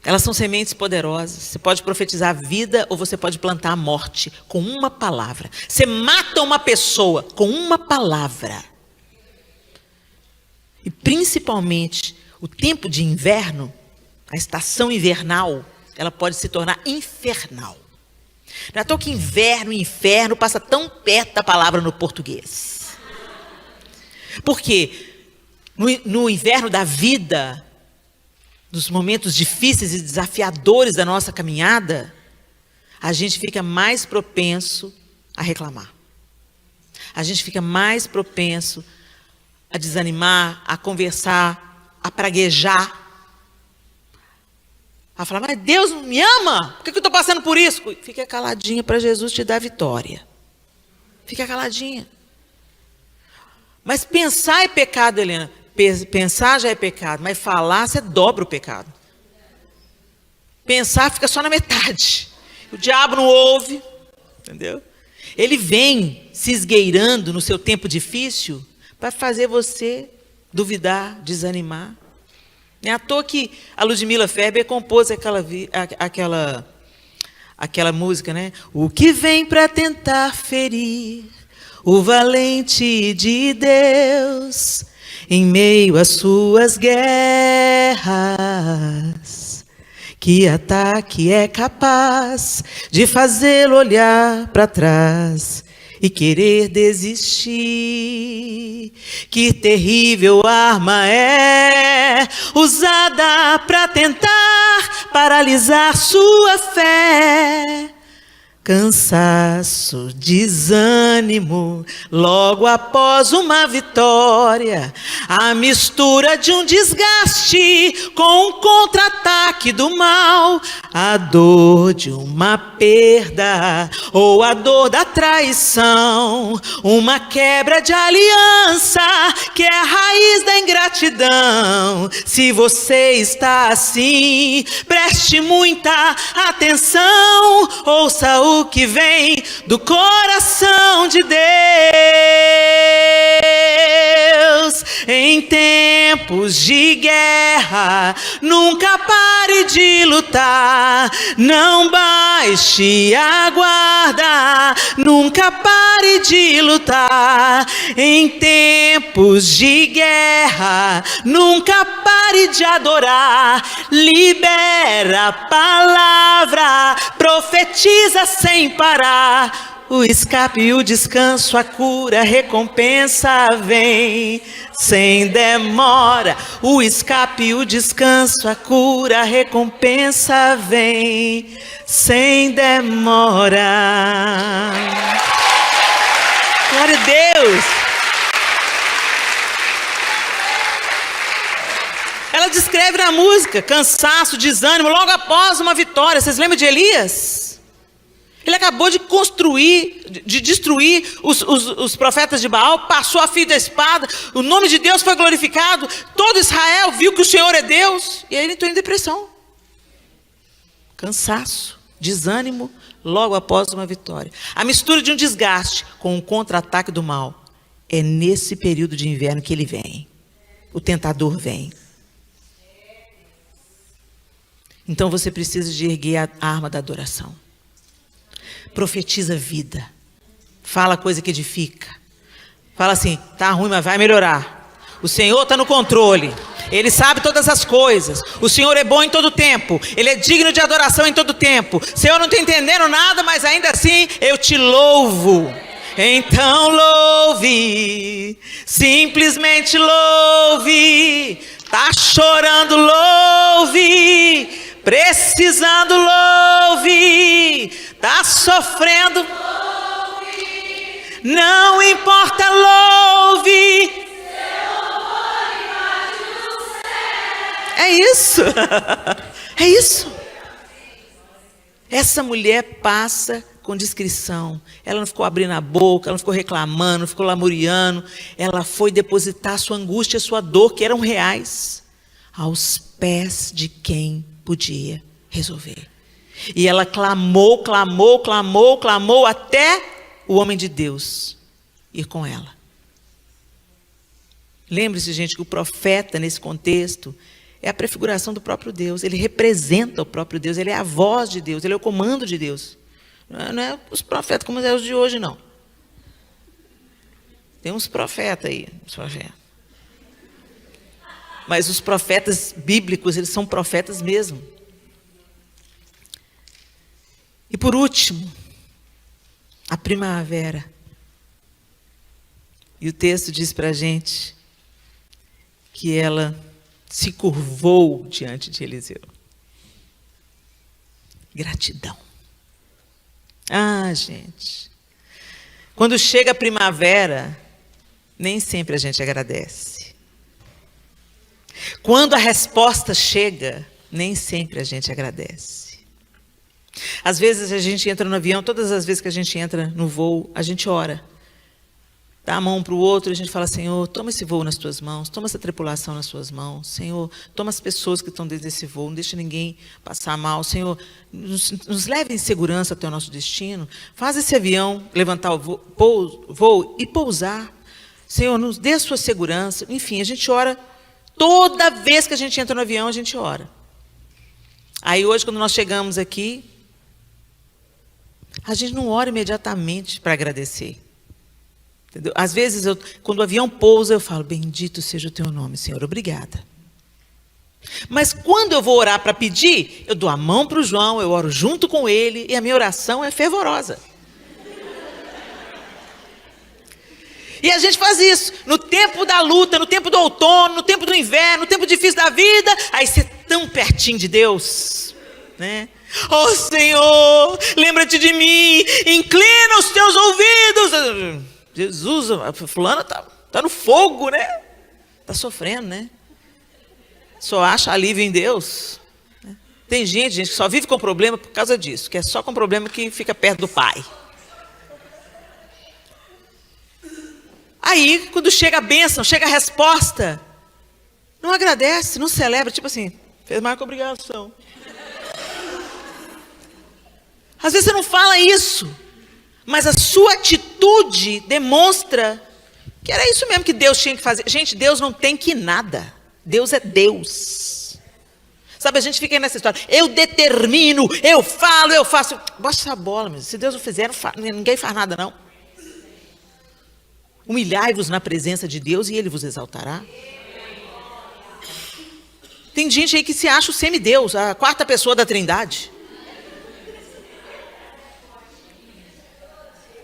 Elas são sementes poderosas. Você pode profetizar a vida ou você pode plantar a morte com uma palavra. Você mata uma pessoa com uma palavra. E principalmente o tempo de inverno, a estação invernal, ela pode se tornar infernal. Não é à toa que inverno e inferno passa tão perto da palavra no português. Porque no inverno da vida, nos momentos difíceis e desafiadores da nossa caminhada, a gente fica mais propenso a reclamar. A gente fica mais propenso a desanimar, a conversar, a praguejar. A falar, mas Deus me ama? Por que eu estou passando por isso? Fica caladinha para Jesus te dar vitória. Fica caladinha. Mas pensar é pecado, Helena. Pensar já é pecado, mas falar, você dobra o pecado. Pensar fica só na metade. O diabo não ouve, entendeu? Ele vem se esgueirando no seu tempo difícil para fazer você duvidar, desanimar. Não é à toa que a Ludmila Ferber compôs aquela música, né? O que vem para tentar ferir o valente de Deus em meio às suas guerras, que ataque é capaz de fazê-lo olhar para trás e querer desistir. Que terrível arma é usada para tentar paralisar sua fé. Cansaço, desânimo, logo após uma vitória, a mistura de um desgaste com um contra-ataque do mal, a dor de uma perda ou a dor da traição, uma quebra de aliança que é a raiz da ingratidão. Se você está assim, preste muita atenção, ouça o que vem do coração de Deus. Em tempos de guerra, nunca pare de lutar, não baixe a guarda, nunca pare de lutar. Em tempos de guerra, nunca pare de adorar, libera a palavra, profetiza sem parar. O escape e o descanso, a cura, a recompensa vem sem demora. O escape e o descanso, a cura, a recompensa vem sem demora. Glória a Deus. Ela descreve na música cansaço, desânimo, logo após uma vitória. Vocês lembram de Elias? Ele acabou de destruir os profetas de Baal, passou a fio da espada, o nome de Deus foi glorificado, todo Israel viu que o Senhor é Deus, e aí ele entrou em depressão. Cansaço, desânimo, logo após uma vitória. A mistura de um desgaste com um contra-ataque do mal, é nesse período de inverno que ele vem. O tentador vem. Então você precisa de erguer a arma da adoração. Profetiza vida. Fala coisa que edifica. Fala assim, tá ruim, mas vai melhorar. O Senhor está no controle. Ele sabe todas as coisas. O Senhor é bom em todo tempo. Ele é digno de adoração em todo tempo. Senhor, não estou entendendo nada, mas ainda assim eu te louvo. Então louve. Simplesmente louve. Tá chorando, louve. Precisando, louve. Tá sofrendo, louve. Não importa, louve. É isso. É isso. Essa mulher passa com discrição. Ela não ficou abrindo a boca, ela não ficou reclamando, não ficou lamuriando. Ela foi depositar sua angústia, sua dor, que eram reais, aos pés de quem podia resolver. E ela clamou, clamou, clamou, clamou, até o homem de Deus ir com ela. Lembre-se, gente, que o profeta, nesse contexto, é a prefiguração do próprio Deus. Ele representa o próprio Deus, ele é a voz de Deus, ele é o comando de Deus. Não é os profetas como é os de hoje, não. Tem uns profetas aí, mas os profetas bíblicos, eles são profetas mesmo. E por último, a primavera. E o texto diz para a gente que ela se curvou diante de Eliseu. Gratidão. Ah, gente. Quando chega a primavera, nem sempre a gente agradece. Quando a resposta chega, nem sempre a gente agradece. Às vezes a gente entra no avião, todas as vezes que a gente entra no voo, a gente ora. Dá a mão para o outro e a gente fala, Senhor, toma esse voo nas tuas mãos, toma essa tripulação nas tuas mãos. Senhor, toma as pessoas que estão dentro desse voo, não deixa ninguém passar mal. Senhor, nos leve em segurança até o nosso destino. Faz esse avião levantar o voo e pousar. Senhor, nos dê a sua segurança. Enfim, a gente ora. Toda vez que a gente entra no avião, a gente ora. Aí hoje, quando nós chegamos aqui, a gente não ora imediatamente para agradecer. Entendeu? Às vezes, quando o avião pousa, eu falo, bendito seja o teu nome, Senhor, obrigada. Mas quando eu vou orar para pedir, eu dou a mão para o João, eu oro junto com ele, e a minha oração é fervorosa. E a gente faz isso no tempo da luta, no tempo do outono, no tempo do inverno, no tempo difícil da vida. Aí você é tão pertinho de Deus, né? Oh Senhor, lembra-te de mim, inclina os teus ouvidos. Jesus, fulano tá no fogo, né? Tá sofrendo, né? Só acha alívio em Deus. Tem gente que só vive com problema por causa disso, que é só com problema que fica perto do Pai. Aí, quando chega a bênção, chega a resposta, não agradece, não celebra, tipo assim, fez mais que obrigação. Às vezes você não fala isso, mas a sua atitude demonstra que era isso mesmo que Deus tinha que fazer. Gente, Deus não tem que nada. Deus é Deus. Sabe, a gente fica aí nessa história. Eu determino, eu falo, eu faço. Baixa essa bola, meu. Se Deus não fizer, ninguém faz nada, não. Humilhai-vos na presença de Deus e Ele vos exaltará. Tem gente aí que se acha o semideus, a quarta pessoa da Trindade.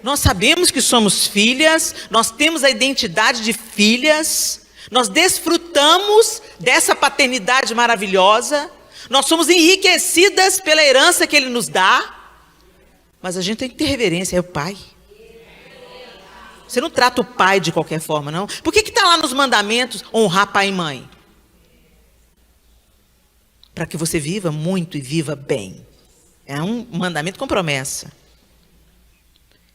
Nós sabemos que somos filhas, nós temos a identidade de filhas, nós desfrutamos dessa paternidade maravilhosa, nós somos enriquecidas pela herança que Ele nos dá, mas a gente tem que ter reverência, é o Pai. Você não trata o pai de qualquer forma, não. Por que está lá nos mandamentos honrar pai e mãe? Para que você viva muito e viva bem. É um mandamento com promessa.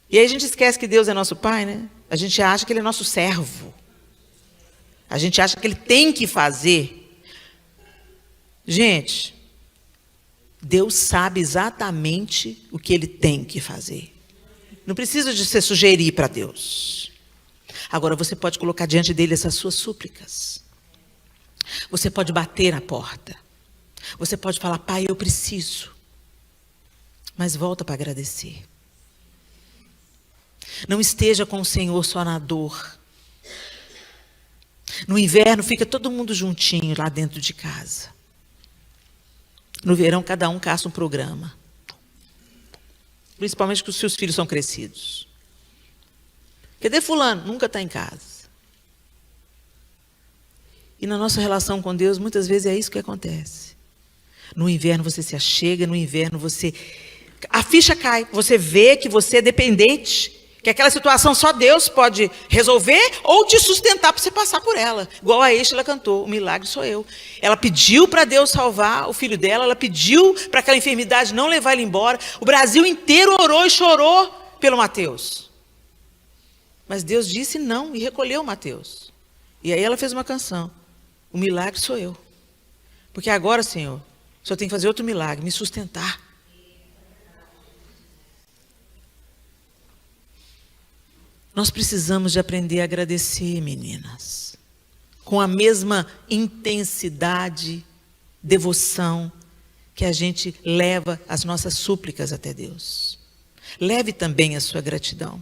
E aí a gente esquece que Deus é nosso pai, né? A gente acha que Ele é nosso servo. A gente acha que Ele tem que fazer. Gente, Deus sabe exatamente o que Ele tem que fazer. Não precisa de se sugerir para Deus. Agora você pode colocar diante dele essas suas súplicas. Você pode bater na porta. Você pode falar, pai, eu preciso. Mas volta para agradecer. Não esteja com o Senhor só na dor. No inverno fica todo mundo juntinho lá dentro de casa. No verão cada um caça um programa. Principalmente que os seus filhos são crescidos. Cadê fulano? Nunca está em casa. E na nossa relação com Deus, muitas vezes é isso que acontece. No inverno você se achega, no inverno você... A ficha cai, você vê que você é dependente, que aquela situação só Deus pode resolver ou te sustentar para você passar por ela. Igual a Estela cantou, o milagre sou eu. Ela pediu para Deus salvar o filho dela, ela pediu para aquela enfermidade não levar ele embora. O Brasil inteiro orou e chorou pelo Mateus. Mas Deus disse não e recolheu o Mateus. E aí ela fez uma canção, o milagre sou eu. Porque agora, Senhor, o Senhor tem que fazer outro milagre, me sustentar. Nós precisamos de aprender a agradecer, meninas, com a mesma intensidade, devoção que a gente leva as nossas súplicas até Deus. Leve também a sua gratidão.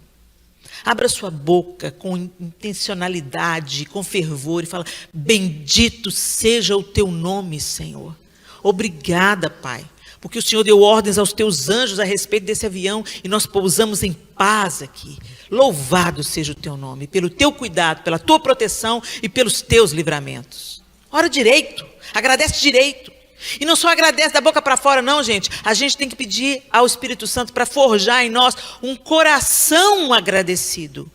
Abra sua boca com intencionalidade, com fervor e fala, bendito seja o teu nome, Senhor. Obrigada, Pai. Porque o Senhor deu ordens aos teus anjos a respeito desse avião e nós pousamos em paz aqui. Louvado seja o teu nome, pelo teu cuidado, pela tua proteção e pelos teus livramentos. Ora direito, agradece direito. E não só agradece da boca para fora, não, gente. A gente tem que pedir ao Espírito Santo para forjar em nós um coração agradecido.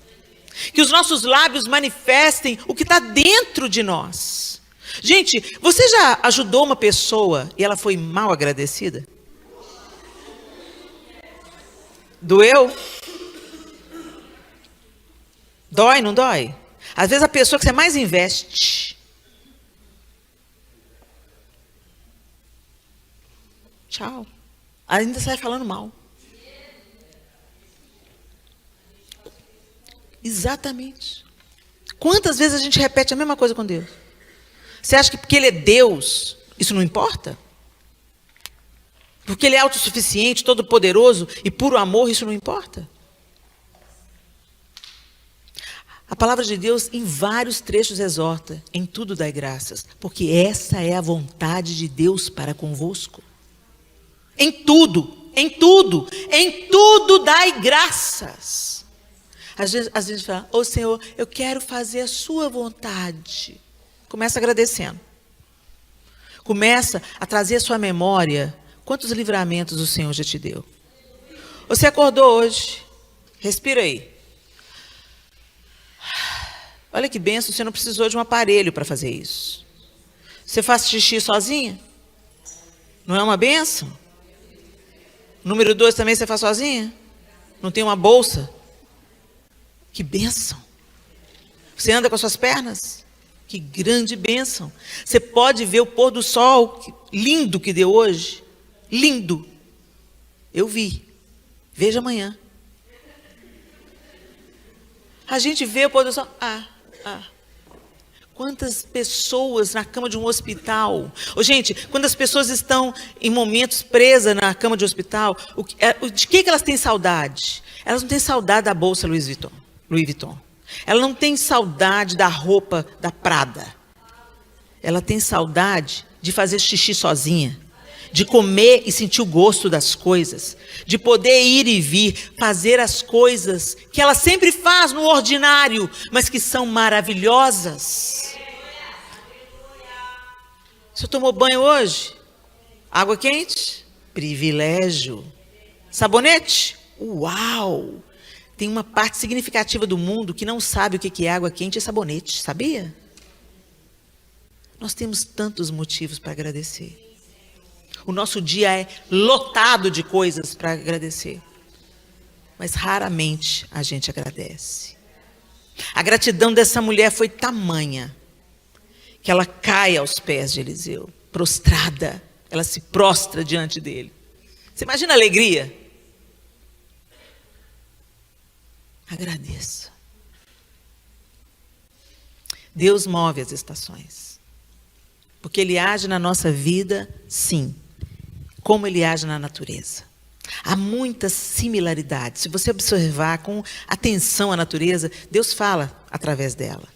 Que os nossos lábios manifestem o que está dentro de nós. Gente, você já ajudou uma pessoa e ela foi mal agradecida? Doeu? Dói, não dói? Às vezes a pessoa que você mais investe. Tchau. Ainda sai falando mal. Exatamente. Quantas vezes a gente repete a mesma coisa com Deus? Você acha que porque Ele é Deus, isso não importa? Porque Ele é autossuficiente, todo-poderoso e puro amor, isso não importa? A palavra de Deus, em vários trechos, exorta, em tudo dai graças, porque essa é a vontade de Deus para convosco. Em tudo, em tudo, em tudo dai graças. Às vezes fala, ô Senhor, eu quero fazer a sua vontade. Começa agradecendo. Começa a trazer à sua memória quantos livramentos o Senhor já te deu. Você acordou hoje, respira aí. Olha que benção, você não precisou de um aparelho para fazer isso. Você faz xixi sozinha? Não é uma benção? Número 2 também você faz sozinha? Não tem uma bolsa? Que bênção. Você anda com as suas pernas? Que grande bênção. Você pode ver o pôr do sol, lindo que deu hoje. Lindo. Eu vi. Veja amanhã. A gente vê o pôr do sol. Quantas pessoas na cama de um hospital. Gente, quando as pessoas estão em momentos presas na cama de hospital, de que elas têm saudade? Elas não têm saudade da bolsa Louis Vuitton. Ela não tem saudade da roupa da Prada. Ela tem saudade de fazer xixi sozinha, de comer e sentir o gosto das coisas, de poder ir e vir, fazer as coisas que ela sempre faz no ordinário, mas que são maravilhosas. Você tomou banho hoje? Água quente? Privilégio. Sabonete? Uau! Tem uma parte significativa do mundo que não sabe o que é água quente e sabonete, sabia? Nós temos tantos motivos para agradecer. O nosso dia é lotado de coisas para agradecer. Mas raramente a gente agradece. A gratidão dessa mulher foi tamanha que ela cai aos pés de Eliseu, prostrada. Ela se prostra diante dele. Você imagina a alegria? Agradeça. Deus move as estações. Porque Ele age na nossa vida, sim. Como Ele age na natureza. Há muitas similaridades. Se você observar com atenção a natureza, Deus fala através dela.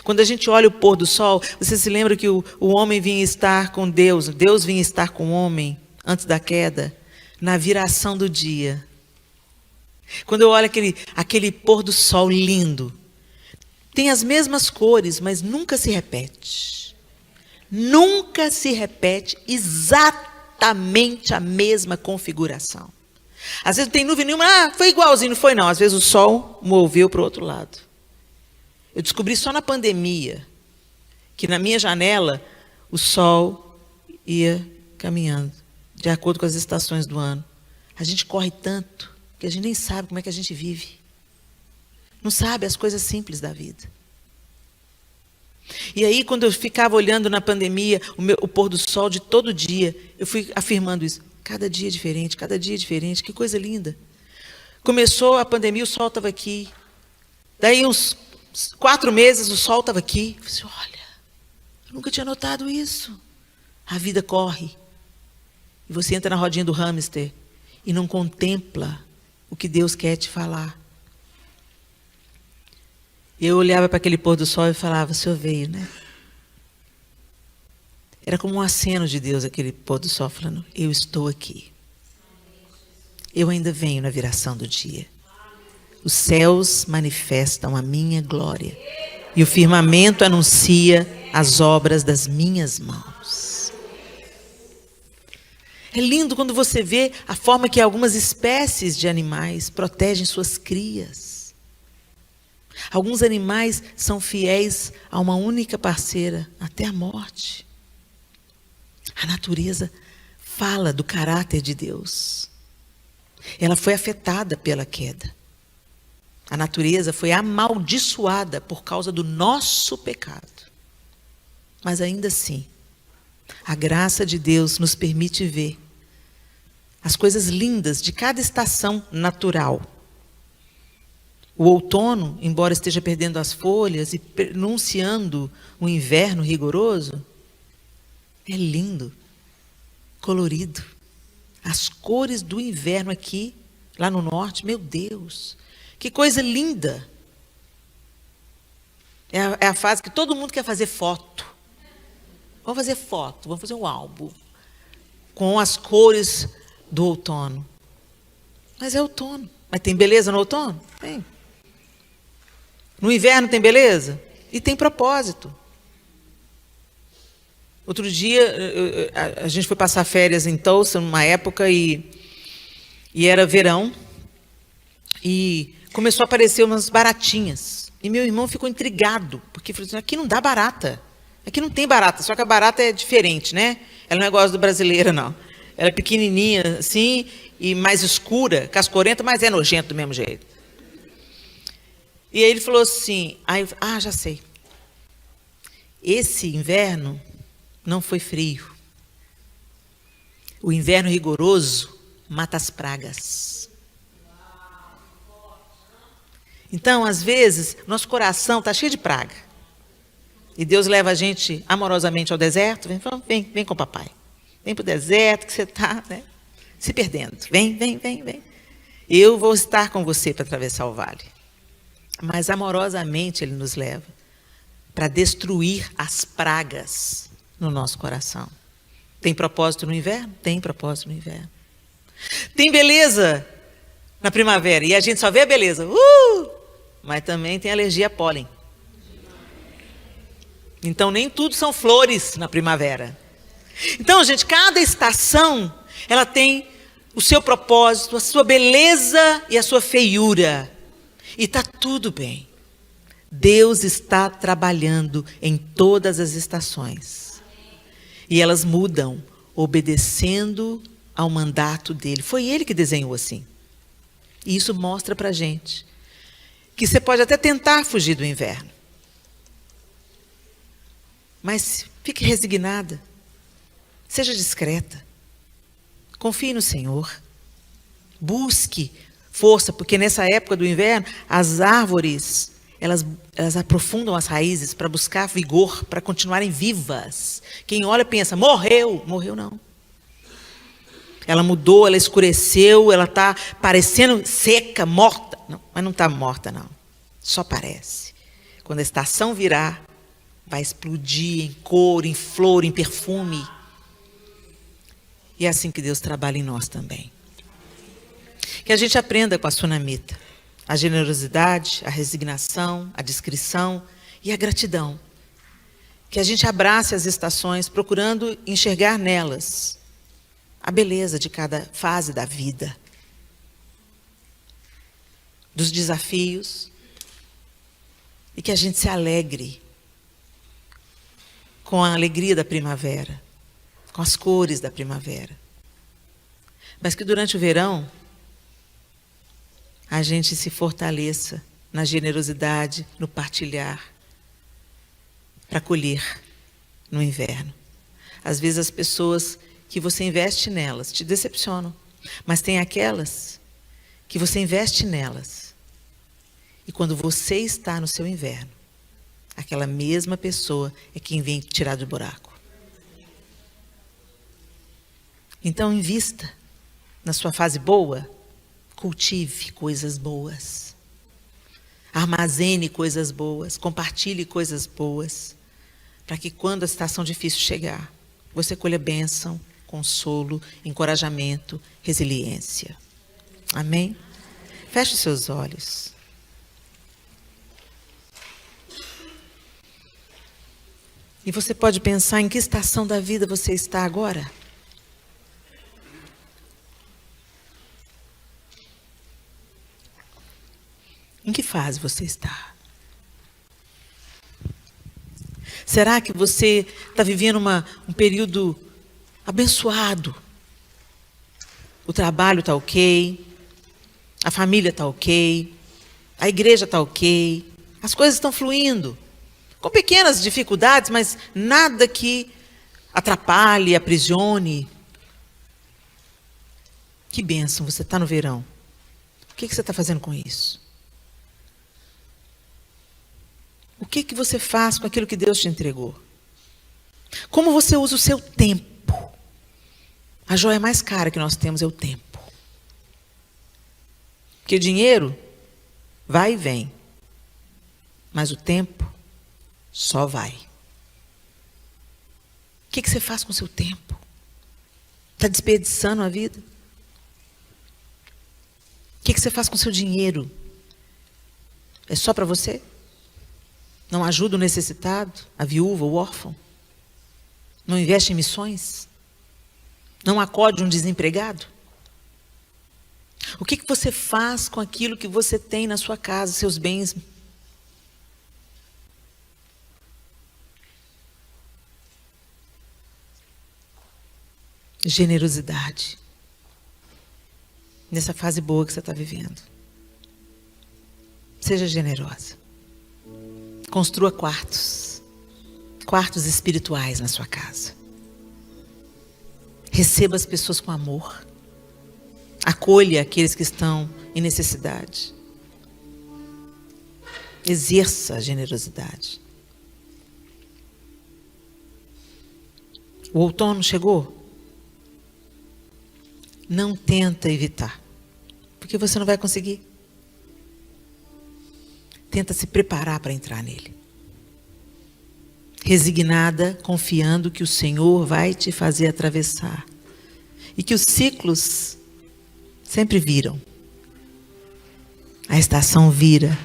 Quando a gente olha o pôr do sol, você se lembra que o homem vinha estar com Deus, Deus vinha estar com o homem antes da queda, na viração do dia. Quando eu olho aquele pôr do sol lindo, tem as mesmas cores, mas nunca se repete. Nunca se repete exatamente a mesma configuração. Às vezes não tem nuvem nenhuma, foi igualzinho, não foi não. Às vezes o sol moveu para o outro lado. Eu descobri só na pandemia, que na minha janela, o sol ia caminhando, de acordo com as estações do ano. A gente corre tanto, que a gente nem sabe como é que a gente vive. Não sabe as coisas simples da vida. E aí, quando eu ficava olhando na pandemia, o pôr do sol de todo dia, eu fui afirmando isso. Cada dia é diferente, que coisa linda. Começou a pandemia, o sol estava aqui. Daí, uns 4 meses, o sol estava aqui. Eu falei, olha, eu nunca tinha notado isso. A vida corre. E você entra na rodinha do hamster e não contempla o que Deus quer te falar. Eu olhava para aquele pôr do sol e falava, o Senhor veio, né? Era como um aceno de Deus, aquele pôr do sol, falando, eu estou aqui. Eu ainda venho na viração do dia. Os céus manifestam a minha glória. E o firmamento anuncia as obras das minhas mãos. É lindo quando você vê a forma que algumas espécies de animais protegem suas crias. Alguns animais são fiéis a uma única parceira até a morte. A natureza fala do caráter de Deus. Ela foi afetada pela queda. A natureza foi amaldiçoada por causa do nosso pecado. Mas ainda assim, a graça de Deus nos permite ver as coisas lindas de cada estação natural. O outono, embora esteja perdendo as folhas e pronunciando um inverno rigoroso, é lindo, colorido. As cores do inverno aqui, lá no norte, meu Deus, que coisa linda. É a fase que todo mundo quer fazer foto. Vamos fazer foto, vamos fazer um álbum com as cores do outono. Mas é outono. Mas tem beleza no outono? Tem. No inverno tem beleza? E tem propósito. Outro dia, a gente foi passar férias em Tulsa, numa época, e era verão, e começou a aparecer umas baratinhas. E meu irmão ficou intrigado, porque falou assim, aqui não dá barata. Aqui não tem barata, só que a barata é diferente, né? Ela não é igual a do brasileiro, não. Ela é pequenininha, assim, e mais escura, cascorenta, mas é nojento do mesmo jeito. E aí ele falou assim, já sei. Esse inverno não foi frio. O inverno rigoroso mata as pragas. Então, às vezes, nosso coração está cheio de praga. E Deus leva a gente amorosamente ao deserto. Vem com o papai. Vem para o deserto que você está, né, se perdendo. Vem. Eu vou estar com você para atravessar o vale. Mas amorosamente Ele nos leva para destruir as pragas no nosso coração. Tem propósito no inverno? Tem propósito no inverno. Tem beleza na primavera, e a gente só vê a beleza. Mas também tem alergia a pólen. Então, nem tudo são flores na primavera. Então, gente, cada estação, ela tem o seu propósito, a sua beleza e a sua feiura. E está tudo bem. Deus está trabalhando em todas as estações. E elas mudam, obedecendo ao mandato dele. Foi ele que desenhou assim. E isso mostra para a gente que você pode até tentar fugir do inverno. Mas fique resignada. Seja discreta. Confie no Senhor. Busque força, porque nessa época do inverno, as árvores, elas aprofundam as raízes para buscar vigor, para continuarem vivas. Quem olha pensa, morreu. Morreu não. Ela mudou, ela escureceu, ela está parecendo seca, morta. Não, mas não está morta, não. Só parece. Quando a estação virar, vai explodir em cor, em flor, em perfume. E é assim que Deus trabalha em nós também. Que a gente aprenda com a sunamita a generosidade, a resignação, a discrição e a gratidão. Que a gente abrace as estações, procurando enxergar nelas a beleza de cada fase da vida. Dos desafios. E que a gente se alegre com a alegria da primavera, com as cores da primavera. Mas que durante o verão, a gente se fortaleça na generosidade, no partilhar, para colher no inverno. Às vezes as pessoas que você investe nelas te decepcionam, mas tem aquelas que você investe nelas. E quando você está no seu inverno, aquela mesma pessoa é quem vem tirar do buraco. Então, invista na sua fase boa, cultive coisas boas. Armazene coisas boas, compartilhe coisas boas, para que quando a estação difícil chegar, você colha bênção, consolo, encorajamento, resiliência. Amém? Feche os seus olhos. E você pode pensar em que estação da vida você está agora? Em que fase você está? Será que você está vivendo um período abençoado? O trabalho está ok, a família está ok, a igreja está ok, as coisas estão fluindo. Com pequenas dificuldades, mas nada que atrapalhe, aprisione. Que bênção, você está no verão. O que você está fazendo com isso? O que você faz com aquilo que Deus te entregou? Como você usa o seu tempo? A joia mais cara que nós temos é o tempo. Porque o dinheiro vai e vem. Mas o tempo só vai. O que você faz com o seu tempo? Está desperdiçando a vida? O que você faz com o seu dinheiro? É só para você? Não ajuda o necessitado, a viúva, o órfão? Não investe em missões? Não acode um desempregado? O que você faz com aquilo que você tem na sua casa, seus bens? Generosidade. Nessa fase boa que você está vivendo. Seja generosa. Construa quartos espirituais na sua casa. Receba as pessoas com amor. Acolha aqueles que estão em necessidade. Exerça a generosidade. O outono chegou? Não tenta evitar, porque você não vai conseguir. Tenta se preparar para entrar nele. resignada, confiando que o Senhor vai te fazer atravessar. E que os ciclos sempre viram. A estação vira.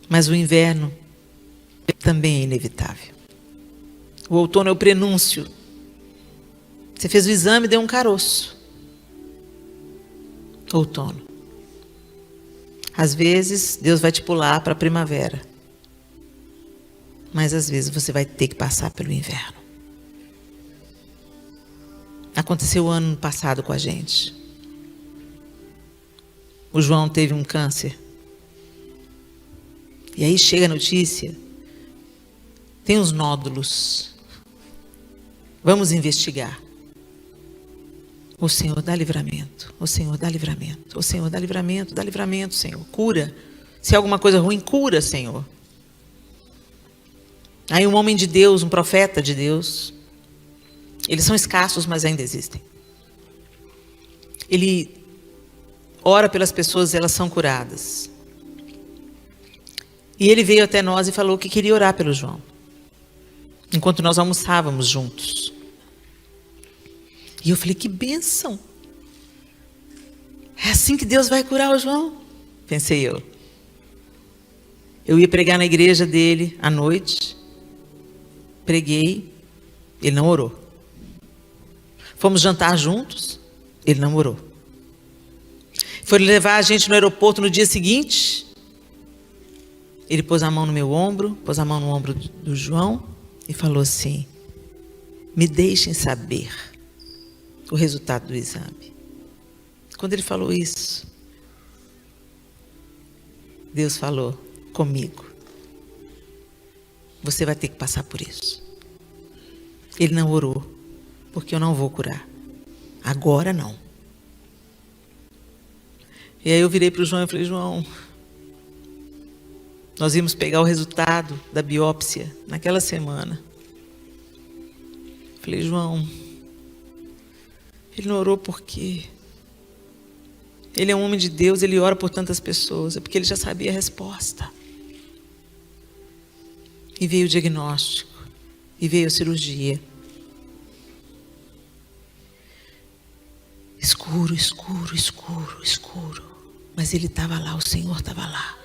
Mas o inverno também é inevitável. O outono é o prenúncio. Você fez o exame e deu um caroço. Outono. Às vezes, Deus vai te pular para a primavera. Mas às vezes você vai ter que passar pelo inverno. Aconteceu o ano passado com a gente. O João teve um câncer. E aí chega a notícia. Tem uns nódulos. Vamos investigar. O Senhor dá livramento. O Senhor dá livramento. O Senhor dá livramento. Dá livramento, Senhor. Cura. Se é alguma coisa ruim, cura, Senhor. Aí um homem de Deus, um profeta de Deus. Eles são escassos, mas ainda existem. Ele ora pelas pessoas e elas são curadas. E ele veio até nós e falou que queria orar pelo João. Enquanto nós almoçávamos juntos. E eu falei, que bênção. É assim que Deus vai curar o João? Pensei eu. Eu ia pregar na igreja dele à noite. Preguei. Ele não orou. Fomos jantar juntos. Ele não orou. Foi levar a gente no aeroporto no dia seguinte. Ele pôs a mão no meu ombro, pôs a mão no ombro do João e falou assim, me deixem saber o resultado do exame. Quando ele falou isso, Deus falou comigo, você vai ter que passar por isso. Ele não orou, porque eu não vou curar. Agora não. E aí eu virei para o João e falei, João, nós íamos pegar o resultado da biópsia naquela semana. Falei, João, ele não orou por quê? Ele é um homem de Deus, ele ora por tantas pessoas. É porque ele já sabia a resposta. E veio o diagnóstico. E veio a cirurgia. Escuro, escuro, escuro, escuro. Mas ele estava lá, o Senhor estava lá.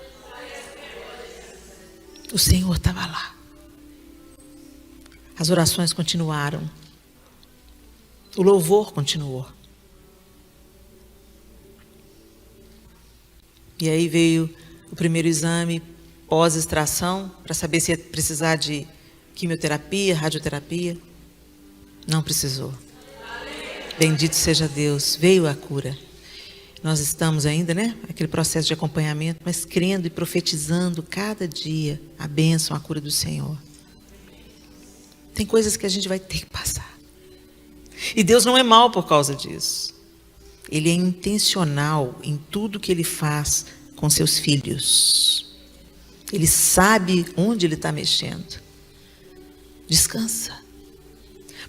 O Senhor estava lá. As orações continuaram. O louvor continuou. E aí veio o primeiro exame pós-extração para saber se ia precisar de quimioterapia, radioterapia. Não precisou. Bendito seja Deus. Veio a cura. Nós estamos ainda, aquele processo de acompanhamento, mas crendo e profetizando cada dia a bênção, a cura do Senhor. Tem coisas que a gente vai ter que passar. E Deus não é mau por causa disso. Ele é intencional em tudo que Ele faz com seus filhos. Ele sabe onde Ele está mexendo. Descansa.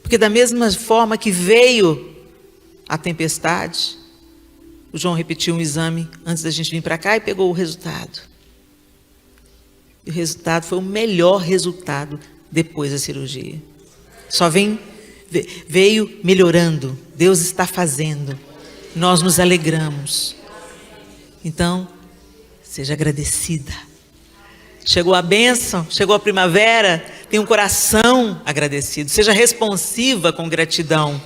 Porque da mesma forma que veio a tempestade, o João repetiu um exame antes da gente vir para cá e pegou o resultado. E o resultado foi o melhor resultado depois da cirurgia. Veio melhorando. Deus está fazendo. Nós nos alegramos. Então, seja agradecida. Chegou a bênção, chegou a primavera, tenha um coração agradecido. Seja responsiva com gratidão.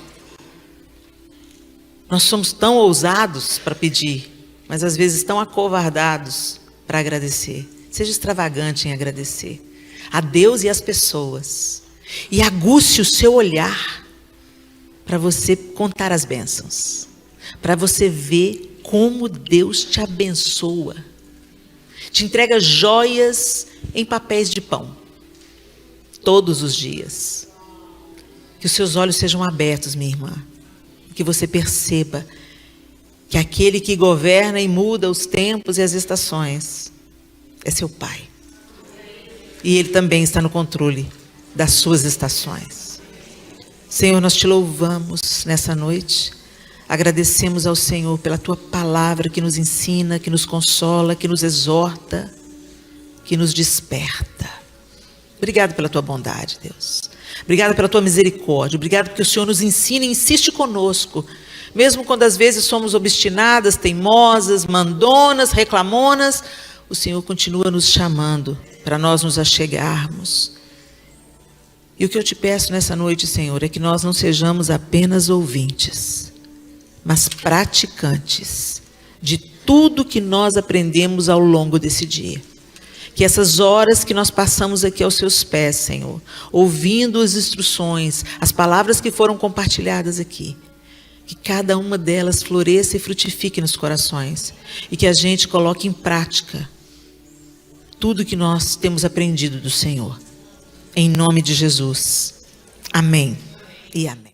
Nós somos tão ousados para pedir, mas às vezes tão acovardados para agradecer. Seja extravagante em agradecer a Deus e às pessoas. E aguce o seu olhar para você contar as bênçãos. Para você ver como Deus te abençoa. Te entrega joias em papéis de pão. Todos os dias. Que os seus olhos sejam abertos, minha irmã. Que você perceba que aquele que governa e muda os tempos e as estações é seu Pai. E Ele também está no controle das suas estações. Senhor, nós te louvamos nessa noite. Agradecemos ao Senhor pela tua palavra que nos ensina, que nos consola, que nos exorta. que nos desperta. Obrigado pela tua bondade, Deus. Obrigado pela tua misericórdia. Obrigado porque o Senhor nos ensina e insiste conosco. Mesmo quando às vezes somos obstinadas, teimosas, mandonas, reclamonas, o Senhor continua nos chamando para nós nos achegarmos. E o que eu te peço nessa noite, Senhor, é que nós não sejamos apenas ouvintes, mas praticantes de tudo que nós aprendemos ao longo desse dia. Que essas horas que nós passamos aqui aos seus pés, Senhor, ouvindo as instruções, as palavras que foram compartilhadas aqui, que cada uma delas floresça e frutifique nos corações, e que a gente coloque em prática tudo que nós temos aprendido do Senhor. Em nome de Jesus. Amém e amém.